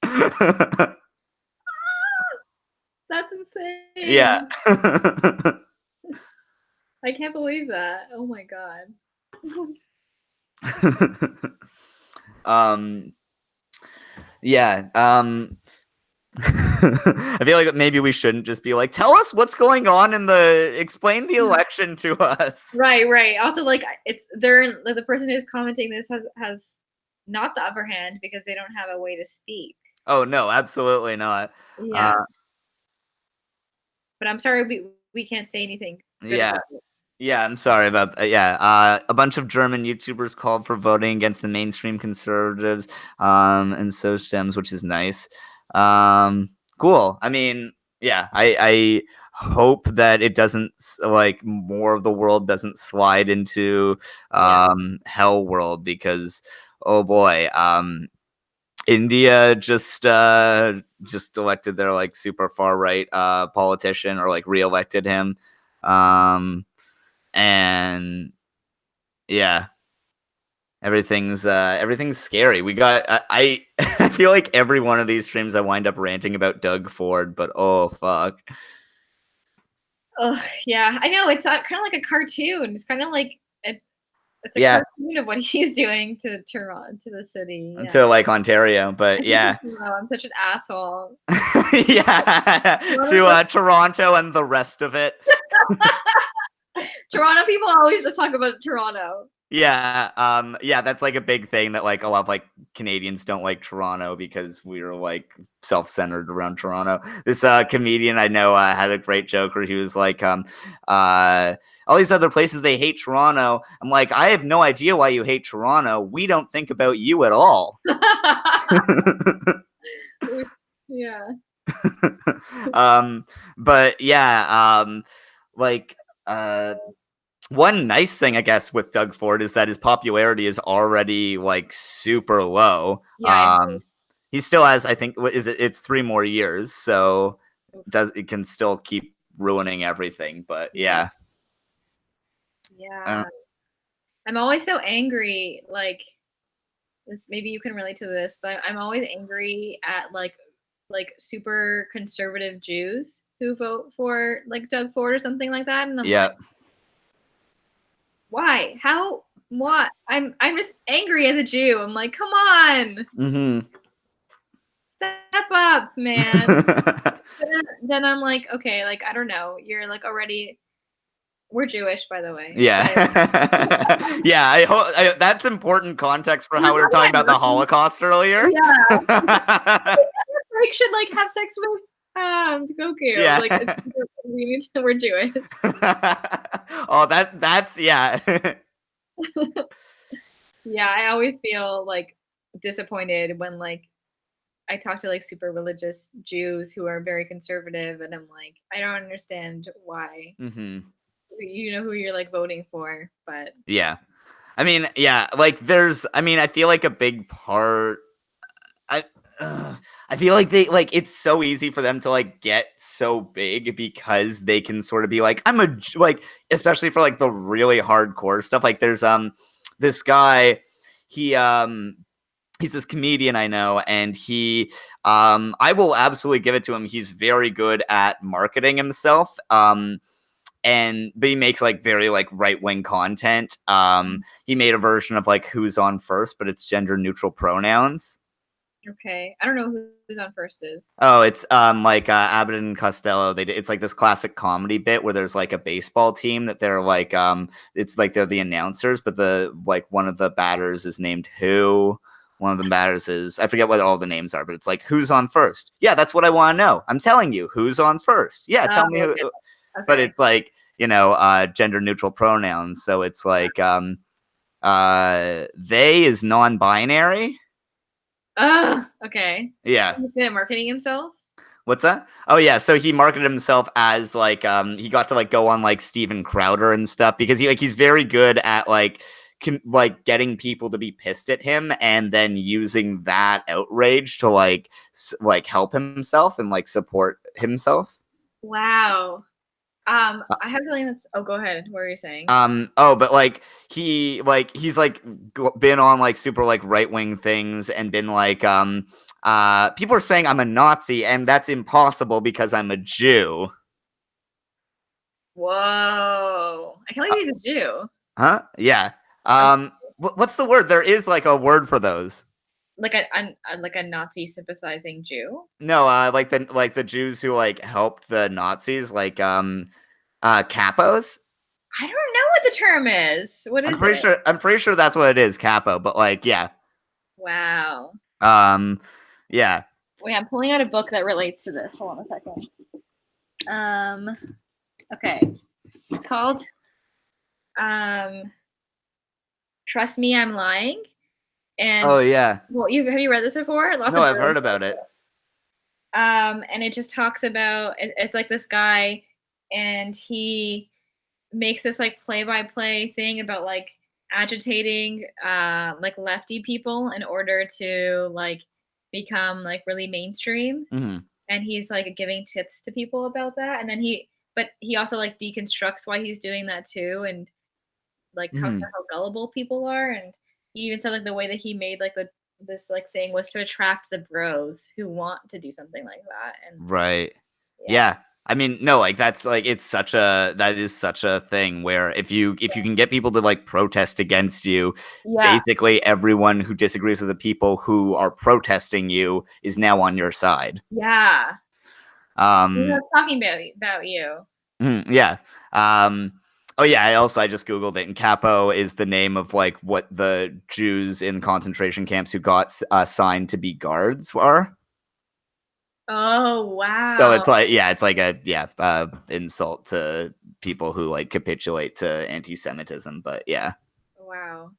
god, that's Yeah. insane. I can't believe that. Oh my god. um yeah. I feel like maybe we shouldn't just be like, tell us what's going on explain the election to us. Right. Also, like, it's they're the person who's commenting this has not the upper hand because they don't have a way to speak. Oh no, absolutely not. Yeah, but I'm sorry we can't say anything good Yeah. about it. Yeah, I'm sorry about a bunch of German YouTubers called for voting against the mainstream conservatives and SoCdems, which is nice. Cool. I mean, yeah, I hope that it doesn't like more of the world doesn't slide into hell world because oh boy, India just elected their like super far right politician or like reelected him. And yeah, everything's scary. We got I feel like every one of these streams I wind up ranting about Doug Ford, but oh fuck. Oh yeah, I know it's kind of like a cartoon. It's kind of like it's a Yeah, cartoon of what he's doing to Toronto, to the city. Yeah. to like Ontario, but yeah. Wow, I'm such an asshole. Yeah, to Toronto and the rest of it. Toronto people always just talk about Toronto. Yeah, that's like a big thing that like a lot of like Canadians don't like Toronto because we're like self-centered around Toronto. This comedian I know had a great joke where he was like all these other places they hate Toronto. I'm like, I have no idea why you hate Toronto. We don't think about you at all. Yeah. But yeah, like one nice thing, I guess, with Doug Ford is that his popularity is already like super low. Yeah. He still has, I think, what is it? It's 3 more years, so it can still keep ruining everything. But yeah, yeah. I'm always so angry. Like this, maybe you can relate to this, but I'm always angry at like super conservative Jews who vote for like Doug Ford or something like that, and I'm like, why? How? What? I'm just angry as a Jew. I'm like, come on, step up, man. then I'm like, okay, like I don't know. You're like already. We're Jewish, by the way. Yeah, yeah. I hope that's important context for how we were talking about the Holocaust earlier. Yeah, like should like have sex with Goku. Yeah. Like we need to. We're Jewish. Oh, that's yeah. Yeah, I always feel like disappointed when like I talk to like super religious Jews who are very conservative, and I'm like, I don't understand why. You know who you're like voting for, but yeah, I mean, yeah, like there's, I mean, I feel like a big part. I feel like they like it's so easy for them to like get so big because they can sort of be like, I'm a like, especially for like the really hardcore stuff. Like there's this guy, he's this comedian I know, and he I will absolutely give it to him. He's very good at marketing himself. But he makes like very like right-wing content. He made a version of like Who's on First, but it's gender neutral pronouns. Okay, I don't know Who's on First is. Oh, it's like Abbott and Costello. It's like this classic comedy bit where there's like a baseball team that they're like it's like they're the announcers, but the like one of the batters is named Who. One of the batters is, I forget what all the names are, but it's like, who's on first? Yeah, that's what I want to know. I'm telling you, who's on first? Yeah, tell me who. Okay. But it's like, you know, gender neutral pronouns. So it's like they is non-binary. Okay. Yeah. He's good at marketing himself. What's that? Oh yeah, so he marketed himself as like he got to like go on like Steven Crowder and stuff because he's very good at like like getting people to be pissed at him and then using that outrage to like help himself and like support himself. Wow. I have something that's. Oh, go ahead. What are you saying? But like he's like been on like super like right-wing things and been like people are saying I'm a Nazi and that's impossible because I'm a Jew. Whoa! I can't believe he's a Jew. Huh? Yeah. What's the word? There is like a word for those. Like like a Nazi sympathizing Jew. No, like the Jews who like helped the Nazis, like capos. I don't know what the term is. What is it? I'm pretty sure that's what it is, capo. But like, yeah. Wow. Yeah. Wait, I'm pulling out a book that relates to this. Hold on a second. Okay. It's called Trust Me, I'm Lying. And Oh yeah. well, have you read this before? No, I've heard about it. And it just talks about it's like this guy, and he makes this like play-by-play thing about like agitating like lefty people in order to like become like really mainstream. Mm-hmm. And he's like giving tips to people about that, and then he also like deconstructs why he's doing that too, and like talks about how gullible people are. And he even said like the way that he made like this like thing was to attract the bros who want to do something like that. And right. Yeah. I mean, no, like that is such a thing where if you can get people to like protest against you, basically everyone who disagrees with the people who are protesting you is now on your side. Yeah. We're talking about you. Yeah. Oh yeah, I just Googled it, and capo is the name of like what the Jews in concentration camps who got assigned to be guards are. Oh wow! So it's like a insult to people who like capitulate to anti-Semitism. But yeah, wow.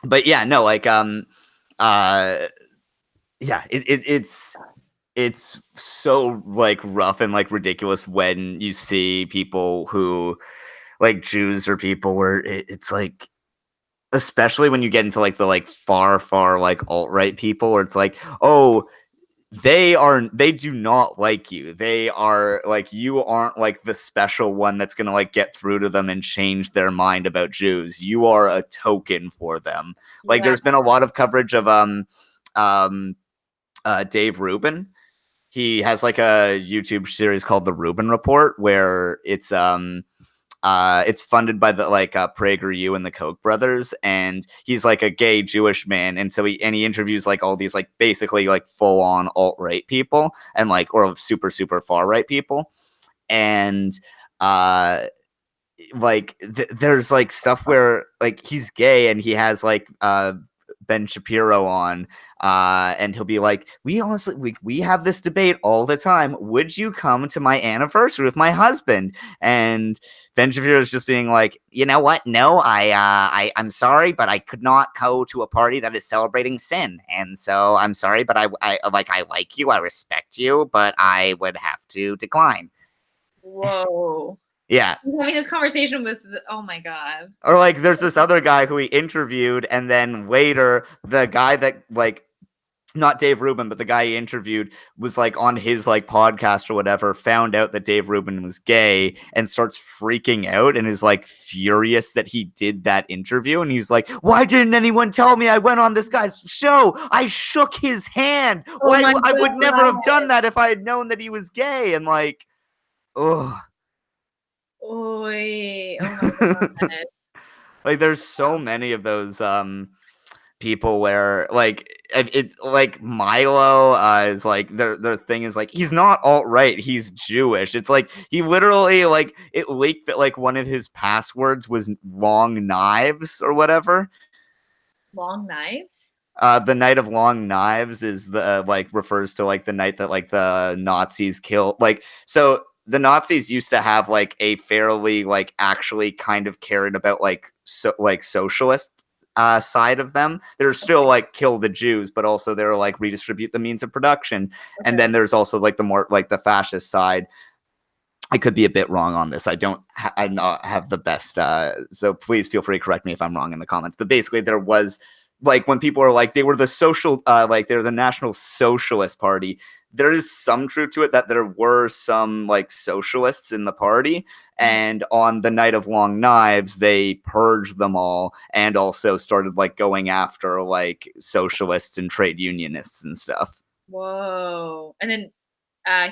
But yeah, no, like yeah, it's so like rough and like ridiculous when you see people who like Jews or people where it's like, especially when you get into like the like far like alt-right people where it's like, oh, they do not like you. They are like, you aren't like the special one that's gonna like get through to them and change their mind about Jews. You are a token for them. Like there's been a lot of coverage of Dave Rubin. He has like a YouTube series called The Rubin Report, where it's funded by the like PragerU and the Koch brothers, and he's like a gay Jewish man, and so he interviews like all these like basically like full on alt-right people and like or super far right people, and there's like stuff where like he's gay and he has like Ben Shapiro on, and he'll be like, we have this debate all the time. Would you come to my anniversary with my husband? And Ben Shapiro is just being like, you know what? No, I'm sorry, but I could not go to a party that is celebrating sin, and so I'm sorry, but I like you, I respect you, but I would have to decline. Whoa. Yeah. He's having this conversation with, oh my God. Or like there's this other guy who he interviewed, and then later the guy that like, not Dave Rubin, but the guy he interviewed was like on his like podcast or whatever, found out that Dave Rubin was gay and starts freaking out and is like furious that he did that interview. And he's like, why didn't anyone tell me I went on this guy's show? I shook his hand. Why I would never have done that if I had known that he was gay. And like, oh. Oy. Oh my God. Like there's so many of those people where like it like Milo is like their thing is like, he's not alt-right, he's Jewish. It's like he literally like it leaked that like one of his passwords was long knives or whatever. Long knives? The Night of Long Knives is the like refers to like the night that like the Nazis killed, like, so the Nazis used to have like a fairly like actually kind of cared about like socialist side of them. They're still like kill the Jews, but also they're like redistribute the means of production. Okay. And then there's also like the more like the fascist side. I could be a bit wrong on this. I not have the best. So please feel free to correct me if I'm wrong in the comments. But basically, there was like when people are like they were the social, like they're the National Socialist Party. There is some truth to it that there were some like socialists in the party, and on the night of Long Knives, they purged them all, and also started like going after like socialists and trade unionists and stuff. Whoa. And then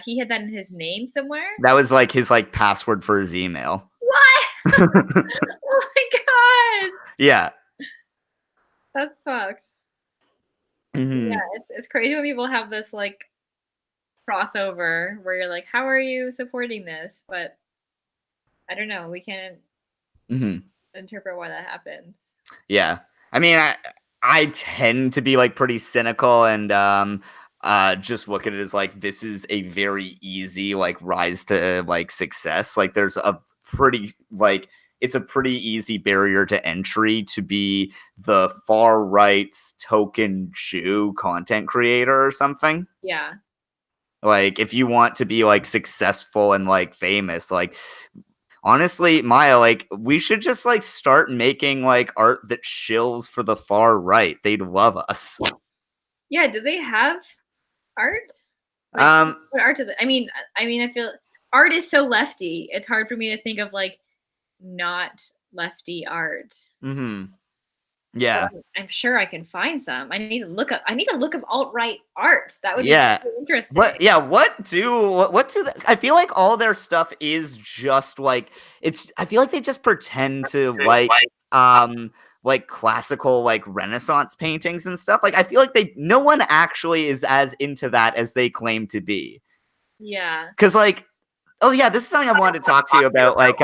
he had that in his name somewhere? That was like his like password for his email. What? Oh my god. Yeah. That's fucked. Mm-hmm. Yeah, it's crazy when people have this like crossover where you're like, how are you supporting this? But I don't know. We can't interpret why that happens. Yeah. I mean, I tend to be like pretty cynical and just look at it as like this is a very easy like rise to like success. Like there's a pretty like it's a pretty easy barrier to entry to be the far right's token Jew content creator or something. Yeah. Like if you want to be like successful and like famous, like honestly, Maya, like we should just like start making like art that shills for the far right. They'd love us. Yeah, do they have art? Um What art do they, I mean I feel art is so lefty. It's hard for me to think of like not lefty art. yeah. But I'm sure I can find some. I need to look up alt-right art. That would be Yeah. really interesting. What do I feel like all their stuff is just like I feel like they just pretend to like classical like Renaissance paintings and stuff. Like I feel like no one actually is as into that as they claim to be. Yeah. Cuz like oh yeah, this is something I wanted to talk to you about. Like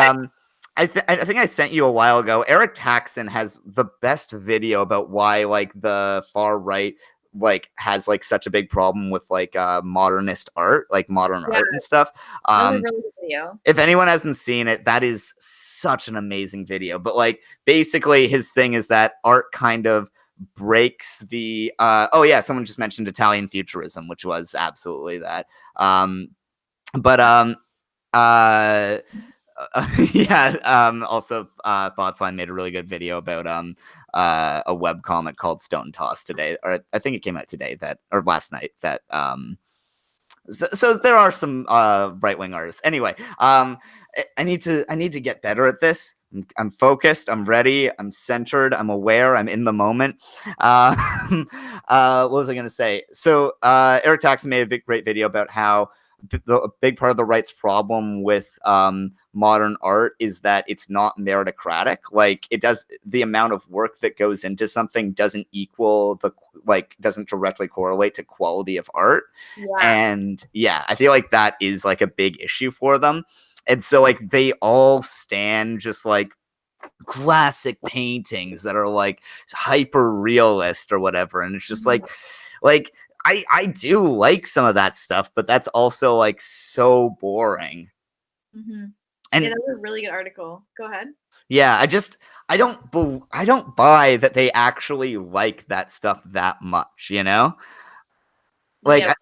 I think I sent you a while ago. Eric Taxon has the best video about why like the far right like has like such a big problem with like modernist art, like modern art and stuff. That was a really good video. If anyone hasn't seen it, that is such an amazing video. But like basically his thing is that art kind of breaks the oh yeah, someone just mentioned Italian futurism, which was absolutely that. But yeah. Also, Thoughtsline made a really good video about a web comic called Stone Toss today, or I think it came out today or last night. So there are some right wing artists. Anyway, I need to get better at this. I'm focused. I'm ready. I'm centered. I'm aware. I'm in the moment. What was I going to say? So Eric Taxon made a great video about how a big part of the right's problem with modern art is that it's not meritocratic. Like the amount of work that goes into something doesn't doesn't directly correlate to quality of art. Yeah. And yeah, I feel like that is like a big issue for them. And so like they all stand just like classic paintings that are like hyper realist or whatever. And it's just like I do like some of that stuff, but that's also like so boring. And yeah, that was a really good article. Go ahead. Yeah, I don't buy that they actually like that stuff that much, you know? Like Yeah,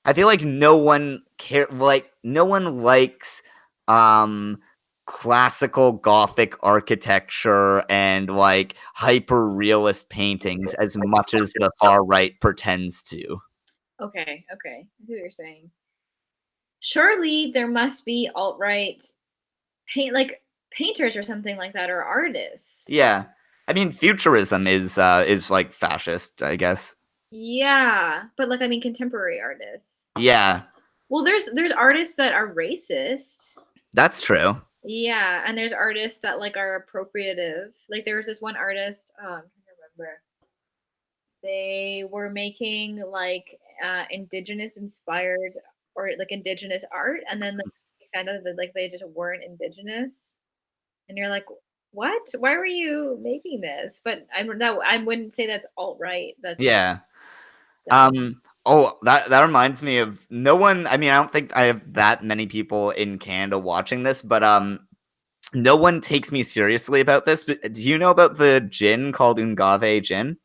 I feel like no one no one likes classical Gothic architecture and like hyper realist paintings as much as the far right pretends to. Okay, I see what you're saying. Surely there must be alt-right painters or something like that, or artists. Yeah, I mean futurism is like fascist, I guess. Yeah, but like I mean contemporary artists. Yeah. Well, there's artists that are racist. That's true. Yeah, and there's artists that like are appropriative. Like there was this one artist, I can't remember. They were making like indigenous inspired or like indigenous art, and then kind of like they just weren't indigenous, and you're like, what? Why were you making this? But I wouldn't say that's alt-right. That's yeah. Oh, that reminds me of no one. I mean, I don't think I have that many people in Canada watching this, but no one takes me seriously about this. But do you know about the gin called Ungave gin?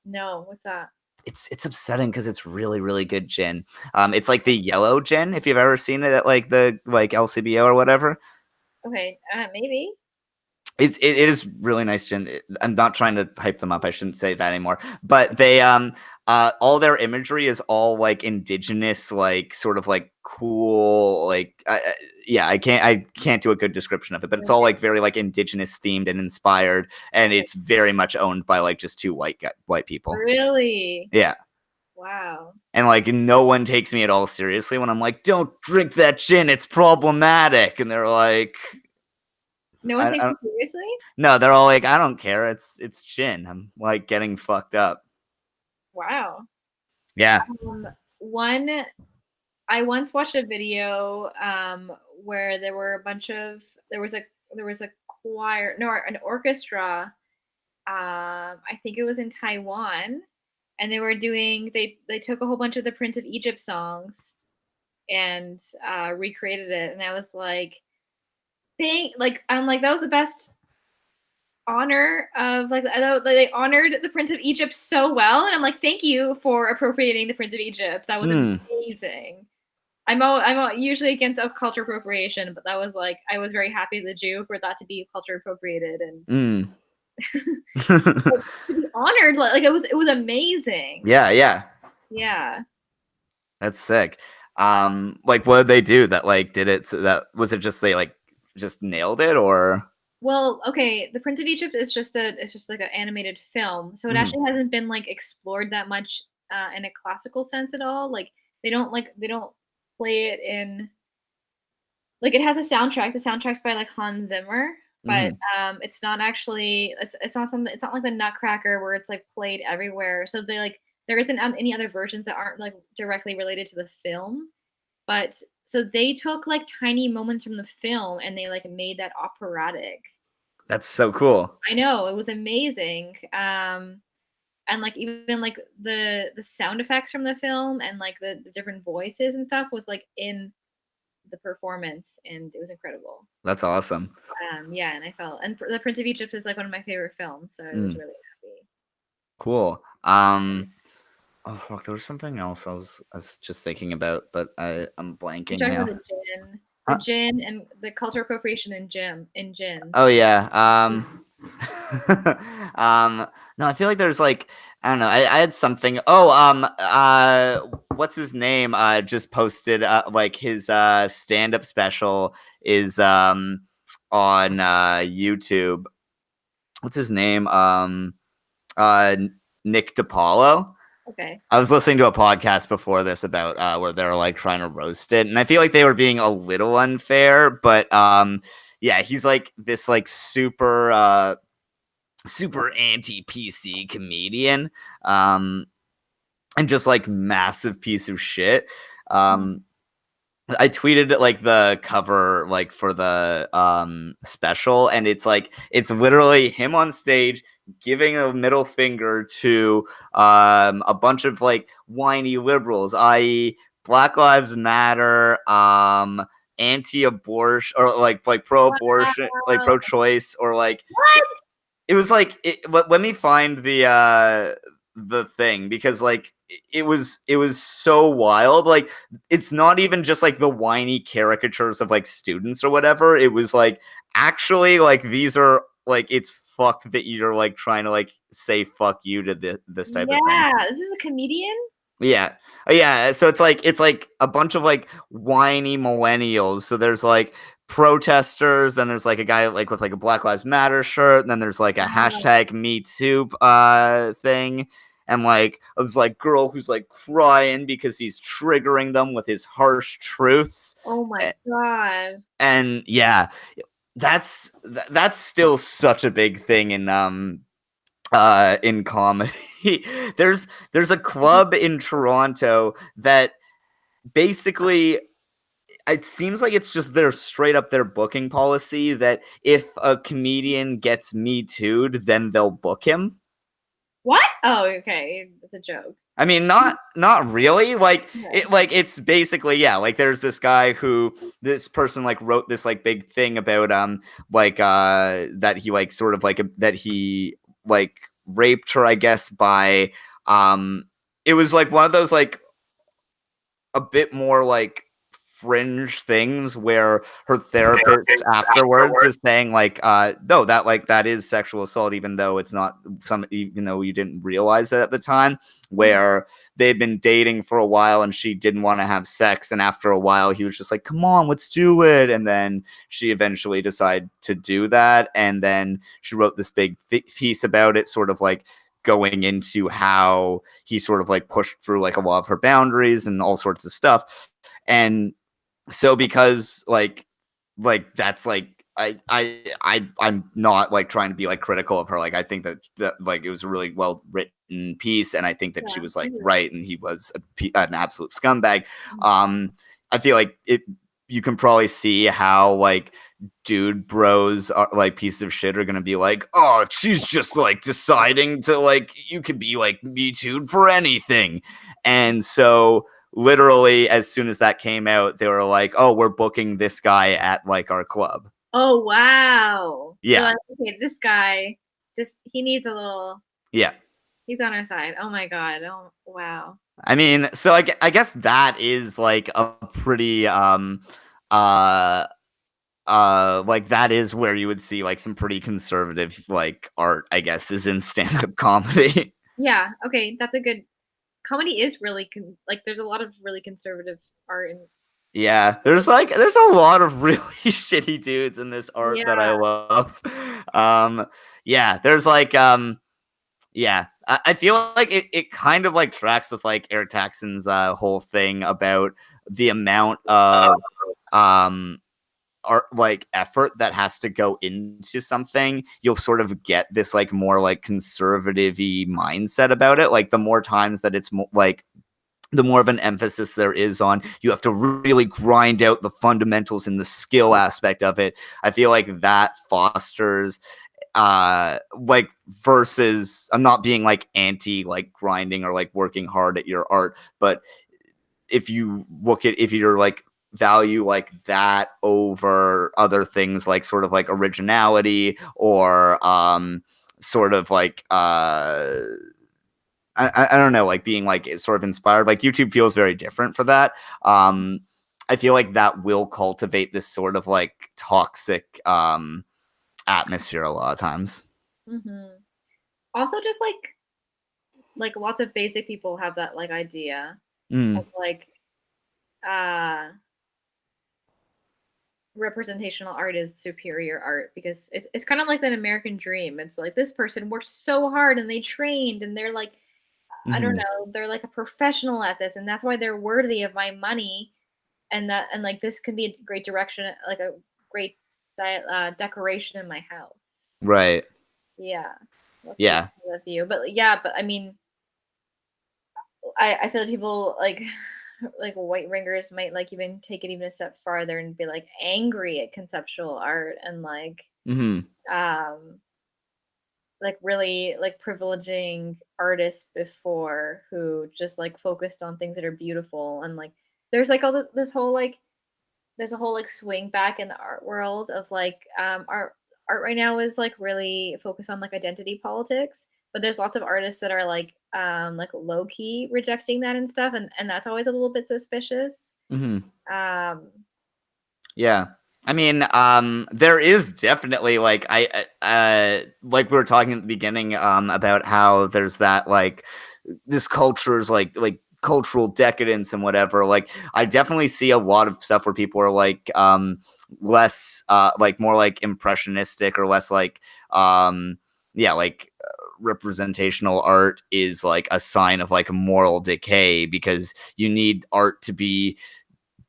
No, what's that? it's upsetting because it's really really good gin. It's like the yellow gin if you've ever seen it at like the like LCBO or whatever. Okay, maybe. It is really nice gin. I'm not trying to hype them up. I shouldn't say that anymore. But they all their imagery is all like indigenous, like sort of like cool, like yeah. I can't do a good description of it, but it's all like very like indigenous themed and inspired, and it's very much owned by like just two white people. Really? Yeah. Wow. And like no one takes me at all seriously when I'm like, don't drink that gin, it's problematic. And they're like, No one takes you seriously? no, they're all like, I don't care. It's gin. I'm like getting fucked up. Wow. Yeah. One, I once watched a video where there were a bunch of there was a choir, no, an orchestra. I think it was in Taiwan, and they were doing they took a whole bunch of the Prince of Egypt songs and recreated it, and I was like, I'm like that was the best honor of like I thought they honored the Prince of Egypt so well, and I'm like, thank you for appropriating the Prince of Egypt. That was amazing. I'm usually against culture appropriation, but that was like I was very happy as a Jew for that to be culture appropriated and to be honored. Like it was amazing. Yeah, yeah. Yeah. That's sick. Like what did they do that like did it so that was it just they like just nailed it or Well, okay, The Prince of Egypt is just like an animated film, so it actually hasn't been like explored that much in a classical sense at all. Like they don't play it in like it has a soundtrack. The soundtrack's by like Hans Zimmer, but it's not actually it's not something it's not like the Nutcracker where it's like played everywhere. So they like there isn't any other versions that aren't like directly related to the film. But so they took like tiny moments from the film and they like made that operatic. That's so cool. I know, it was amazing. And like even like the sound effects from the film and like the different voices and stuff was like in the performance and it was incredible. That's awesome. Yeah, and I felt and The Prince of Egypt is like one of my favorite films, so I was really happy. Cool. Oh fuck, there was something else I was just thinking about, but I'm blanking You're talking now. about the gin and the culture appropriation in gin. Oh yeah. No, I feel like there's like I don't know. I had something. Oh, what's his name? Just posted like his stand-up special is on YouTube. What's his name? Nick DiPaolo. Okay. I was listening to a podcast before this about where they're like trying to roast it, and I feel like they were being a little unfair, but yeah, he's like this like super anti-PC comedian, and just like massive piece of shit. I tweeted like the cover like for the special, and it's like it's literally him on stage giving a middle finger to a bunch of like whiny liberals, i.e. Black Lives Matter, anti-abortion or like pro-abortion, like pro-choice, or like what? It was like let me find the thing because like it was so wild. Like it's not even just like the whiny caricatures of like students or whatever. It was like actually like these are like it's fucked that you're like trying to like say fuck you to this type of thing. Yeah, this is a comedian. Yeah. Yeah. So it's like a bunch of like whiny millennials. So there's like protesters, then there's like a guy like with like a Black Lives Matter shirt, and then there's like a hashtag Me Too thing. And like there's like girl who's like crying because he's triggering them with his harsh truths. Oh my god. And yeah, that's still such a big thing in comedy. there's a club in Toronto that basically it seems like it's just their straight up their booking policy that if a comedian gets Me Too'd, then they'll book him. What? Oh, okay. It's a joke. I mean, not really. Like it's basically like there's this guy who this person like wrote this like big thing about that he like sort of like that he like raped her, I guess, by it was like one of those like a bit more like fringe things where her therapist afterwards is saying like no, that like that is sexual assault, even though it's not some, even though you didn't realize it at the time, where they'd been dating for a while and she didn't want to have sex, and after a while he was just like, come on, let's do it, and then she eventually decided to do that, and then she wrote this big piece about it, sort of like going into how he sort of like pushed through like a lot of her boundaries and all sorts of stuff. And so because like that's like I'm not like trying to be like critical of her. Like I think that like it was a really well written piece, and I think that she was like right, and he was an absolute scumbag. I feel like it. You can probably see how like dude bros are, like pieces of shit are gonna be like, oh, she's just like deciding to like, you could be like me too for anything, and so literally as soon as that came out, they were like, oh, we're booking this guy at like our club. Oh wow. Yeah. Like, okay, this guy just he needs a little. Yeah. He's on our side. Oh my god. Oh wow. I mean, so I guess that is like a pretty like that is where you would see like some pretty conservative like art, I guess, is in stand-up comedy. Yeah. Okay, that's a good. Comedy is really like there's a lot of really conservative art and Yeah, there's a lot of really shitty dudes in this art that I love. Yeah, there's like yeah, I feel like it kind of like tracks with like Eric Taxon's whole thing about the amount of art like effort that has to go into something. You'll sort of get this like more like conservative-y mindset about it. Like the more times that it's like the more of an emphasis there is on you have to really grind out the fundamentals and the skill aspect of it. I feel like that fosters like versus, I'm not being like anti like grinding or like working hard at your art, but if you look at, if you're like value like that over other things like sort of like originality or sort of like I don't know, like being like sort of inspired. Like YouTube feels very different for that. I feel like that will cultivate this sort of like toxic atmosphere a lot of times. Also, just like lots of basic people have that like idea of like representational art is superior art because it's kind of like that American dream. It's like this person worked so hard and they trained and they're like I don't know, they're like a professional at this and that's why they're worthy of my money and that and like this can be a great direction, like a great decoration in my house. Right. Yeah. Yeah. With you, but yeah, but I mean, I feel like people like white ringers might like even take it even a step farther and be like angry at conceptual art and like really like privileging artists before who just like focused on things that are beautiful and like there's like this whole like there's a whole like swing back in the art world of like art right now is like really focused on like identity politics, but there's lots of artists that are like low key rejecting that and stuff, and that's always a little bit suspicious. Yeah. I mean, there is definitely like like we were talking at the beginning about how there's that like this culture's like cultural decadence and whatever. Like I definitely see a lot of stuff where people are like less like more like impressionistic or less like yeah, like representational art is like a sign of like moral decay because you need art to be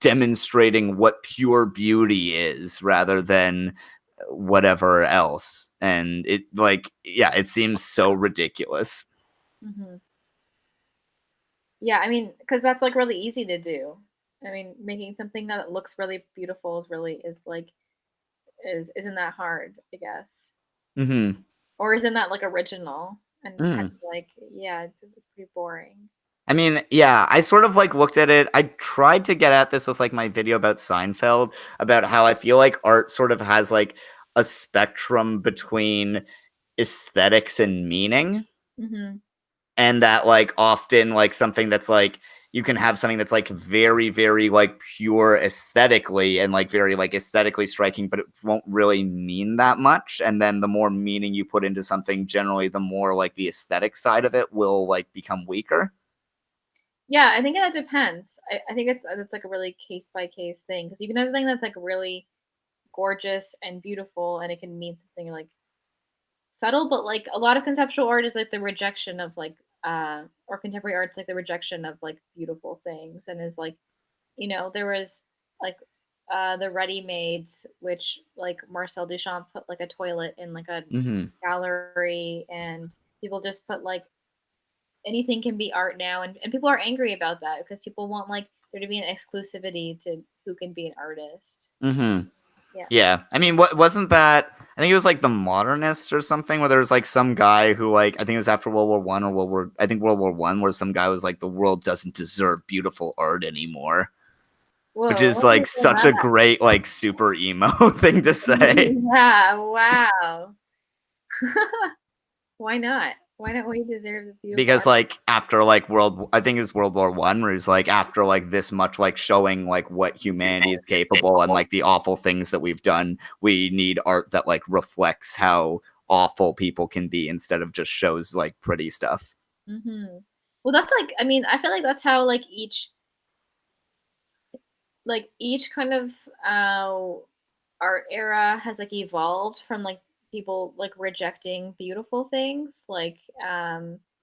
demonstrating what pure beauty is rather than whatever else. And it like, yeah, it seems so ridiculous. Yeah, I mean, because that's like really easy to do. I mean, making something that looks really beautiful is like isn't that hard, I guess. Or isn't that like original? And it's kind of like, yeah, it's pretty boring. I mean, yeah, I sort of like looked at it. I tried to get at this with like my video about Seinfeld, about how I feel like art sort of has like a spectrum between aesthetics and meaning. and that like often like something that's like you can have something that's like very very like pure aesthetically and like very like aesthetically striking, but it won't really mean that much, and then the more meaning you put into something, generally the more like the aesthetic side of it will like become weaker. Yeah, I think that depends. I think it's like a really case by case thing because you can have something that's like really gorgeous and beautiful, and it can mean something like subtle, but like a lot of conceptual art is like the rejection of like or contemporary art's like the rejection of like beautiful things and is like, there was like the ready-mades, which like Marcel Duchamp put like a toilet in like a Hmm. gallery, and people just put like anything can be art now, and people are angry about that because people want like there to be an exclusivity to who can be an artist. Hmm. Yeah. Yeah, I mean, what wasn't that? I think it was like the Modernists or something, where there was like some guy who like I think it was after World War One or I think World War One, where some guy was like, the world doesn't deserve beautiful art anymore, which Whoa, is what like was such a that? great like super emo thing to say. Yeah, wow. Why not? Why don't we deserve the beautiful Because art? like after like I think it was World War One, where he's like after like this much like showing like what humanity is capable and like the awful things that we've done, we need art that like reflects how awful people can be instead of just shows like pretty stuff. Well, that's like, I mean, I feel like that's how each kind of art era has like evolved from like people like rejecting beautiful things, like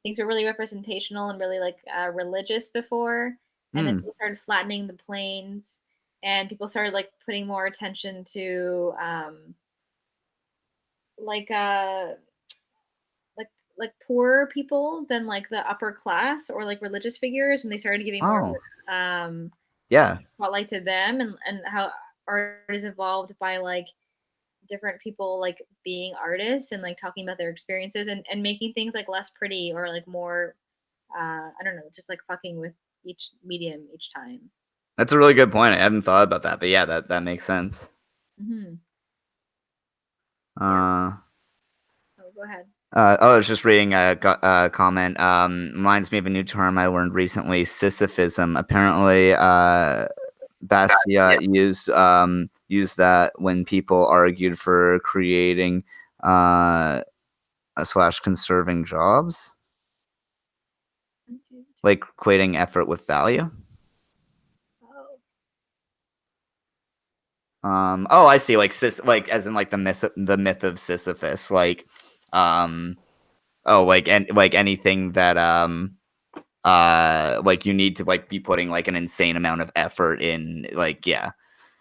things were really representational and really like religious before, and then Hmm. people started flattening the planes, and people started like putting more attention to like like poorer people than like the upper class or like religious figures, and they started giving more Oh, um yeah. spotlight to them, and how art is evolved by like different people like being artists and like talking about their experiences, and making things like less pretty or like more I don't know, just like fucking with each medium each time. That's a really good point. I hadn't thought about that, but yeah, that makes sense. Hmm. Yeah. Uh, Oh, go ahead. I was just reading a comment. Reminds me of a new term I learned recently: Sisyphism. Apparently, Basquiat used that when people argued for creating slash conserving jobs, like equating effort with value. Oh. Oh, I see. Like like as in like the myth of Sisyphus. Like, um, oh, like and like anything that like you need to like be putting like an insane amount of effort in. Like, yeah,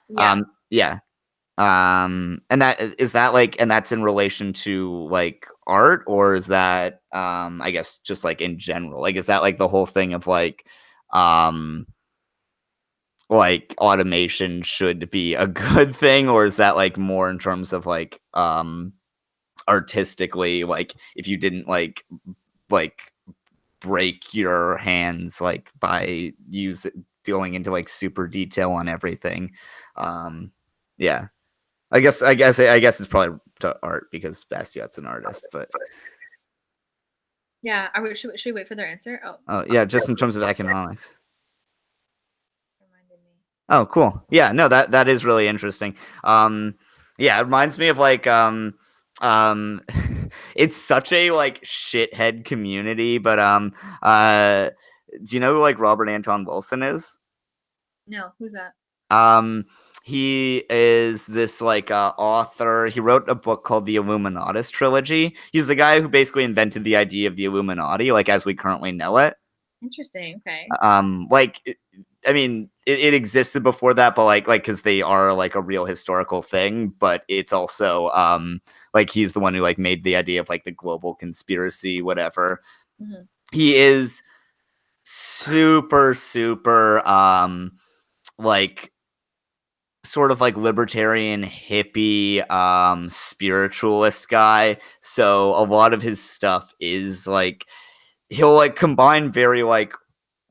Yeah. yeah. And that like, and that's in relation to like art, or is that I guess just like in general? Like, is that like the whole thing of um like automation should be a good thing, or is that like more in terms of like artistically, like if you didn't like break your hands like by going into like super detail on everything? Yeah, I guess it's probably to art because Basquiat's an artist, but Yeah. Should we wait for their answer? Oh, yeah, just in terms of economics. reminded me. Oh, cool. Yeah, no, that is really interesting. Yeah, it reminds me of like um it's such a like shithead community, but uh do you know who like Robert Anton Wilson is? No, who's that? Um he is this like author. He wrote a book called The Illuminatus Trilogy. He's the guy who basically invented the idea of the Illuminati like as we currently know it. Interesting. Okay. I mean, it existed before that, but like because they are like a real historical thing, but it's also like he's the one who like made the idea of like the global conspiracy, whatever. Hmm. He is super super like sort of like libertarian hippie spiritualist guy, so a lot of his stuff is like he'll like combine very like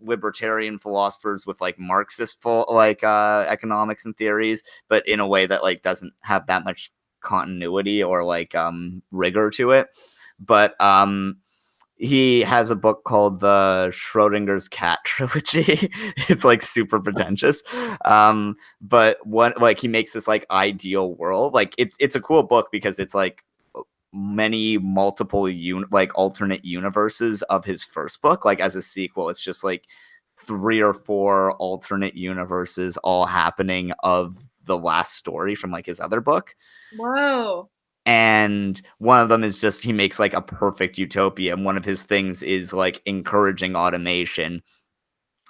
libertarian philosophers with like Marxist like economics and theories, but in a way that like doesn't have that much continuity or like rigor to it. But he has a book called the Schrodinger's Cat Trilogy. It's like super pretentious. But what like he makes this like ideal world. Like it's a cool book because it's like many multiple like alternate universes of his first book. Like as a sequel, it's just like 3 or 4 alternate universes all happening of the last story from like his other book. Whoa. And one of them is just he makes like a perfect utopia, and one of his things is like encouraging automation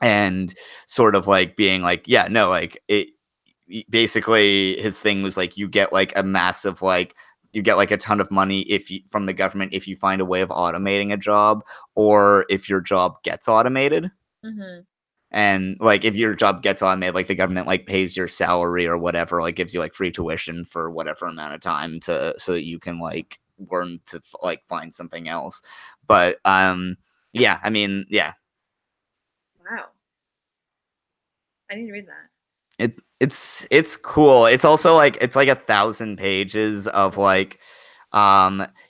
and sort of like being like, yeah, no, like it basically his thing was like you get like a massive like you get like a ton of money if you from the government if you find a way of automating a job, or if your job gets automated. Mm-hmm. And like if your job gets automated, like the government like pays your salary or whatever, like gives you like free tuition for whatever amount of time to so that you can like learn to like find something else. But yeah, I mean, yeah, Wow. I need to read that. it's cool. It's also like it's like 1,000 pages of like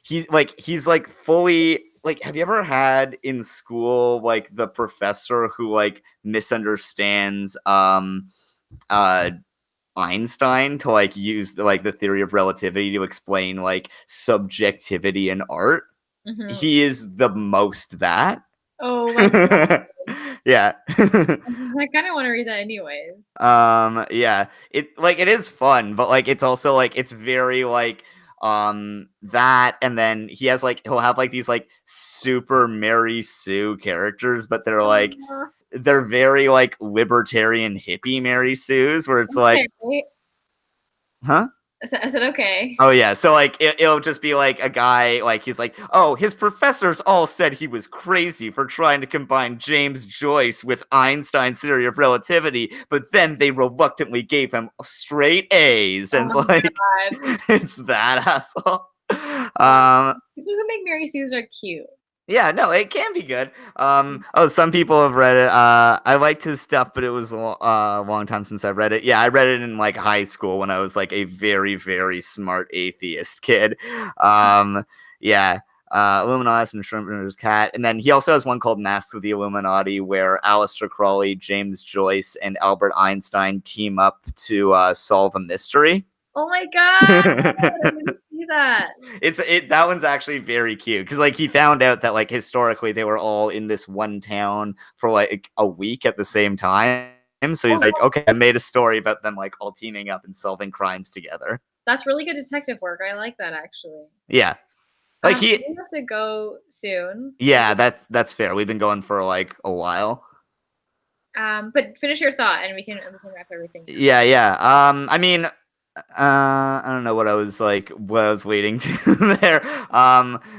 he's like fully like have you ever had in school like the professor who like misunderstands uh Einstein to like use like the theory of relativity to explain like subjectivity in art? Mm-hmm. He is the most that. Oh my Yeah. I kind of want to read that anyways. Yeah, it like it is fun, but like it's also like it's very like that, and then he has like he'll have like these like super Mary Sue characters, but they're very like libertarian hippie Mary Sue's where it's like, Okay. huh? I said okay. Oh yeah, so like it'll just be like a guy like he's like, oh, his professors all said he was crazy for trying to combine James Joyce with Einstein's theory of relativity, but then they reluctantly gave him straight A's, and it's Oh like God. it's that asshole. Um, People who make Mary Sue's are cute. yeah, no, it can be good. Oh, some people have read it. I liked his stuff, but it was a long time since I read it. Yeah, I read it in like high school when I was like a very, very smart atheist kid. Yeah, Illuminati and Schrodinger's Cat, and then he also has one called Masks of the Illuminati, where Aleister Crowley, James Joyce, and Albert Einstein team up to solve a mystery. Oh my God. I didn't see that. That one's actually very cute because like he found out that like historically they were all in this one town for like a week at the same time. So he's Oh, like, okay, I made a story about them like all teaming up and solving crimes together. that's really good detective work. I like that actually. Yeah. Like We have to go soon. yeah, that's fair. We've been going for like a while. But finish your thought and we can wrap everything up. Yeah, yeah. I mean, I don't know what I was leading to there.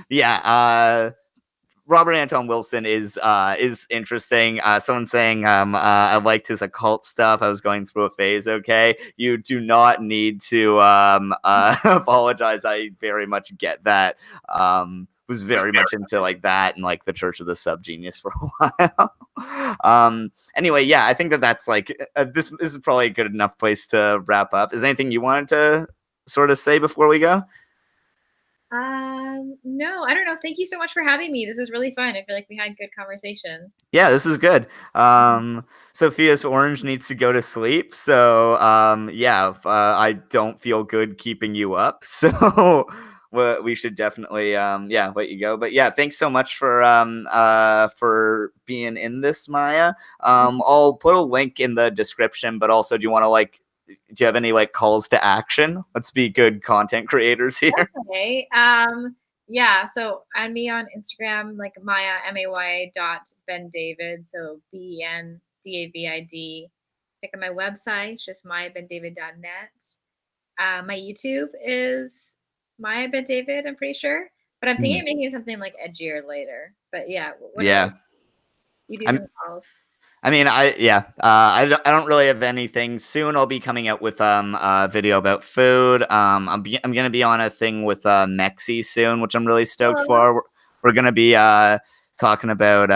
Yeah, Robert Anton Wilson is interesting. Someone saying I liked his occult stuff. I was going through a phase. Okay, you do not need to apologize. I very much get that. Was very much into like that and like the Church of the Subgenius for a while. Anyway, yeah, I think that's like this is probably a good enough place to wrap up. Is there anything you wanted to sort of say before we go? No, I don't know. Thank you so much for having me. This was really fun. I feel like we had good conversation. Yeah, this is good. Sophia's orange needs to go to sleep, so yeah, I don't feel good keeping you up, so we should definitely yeah let you go. But yeah, thanks so much for being in this, Maya. I'll put a link in the description, but also, do you want to like? Do you have any like calls to action? Let's be good content creators here. Okay. Yeah, so add me on Instagram, like Maya MAY Ben David, so BENDAVID. Check out my website, it's just mayabendavid.net. My YouTube is Maya Ben David, I'm pretty sure. But I'm thinking of making something like edgier later. But yeah, what Yeah. else? You do I'm some calls. I mean, I don't really have anything. Soon I'll be coming out with a video about food. I'm gonna be on a thing with Mexi soon, which I'm really stoked for. We're gonna be talking about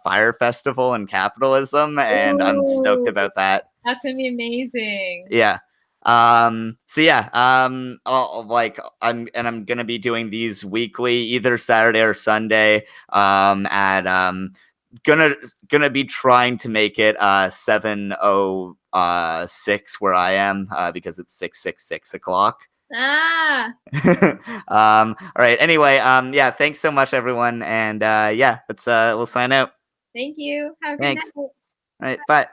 Fire Festival and capitalism, and I'm stoked Ooh, about that. that's gonna be amazing. Yeah. So yeah, I'm gonna be doing these weekly, either Saturday or Sunday. At gonna be trying to make it 7:06 where I am, because it's 6:66 o'clock. Ah, All right. Anyway, yeah, thanks so much, everyone, and yeah, we'll sign out. thank you. Have a good Thanks. night. All right, bye.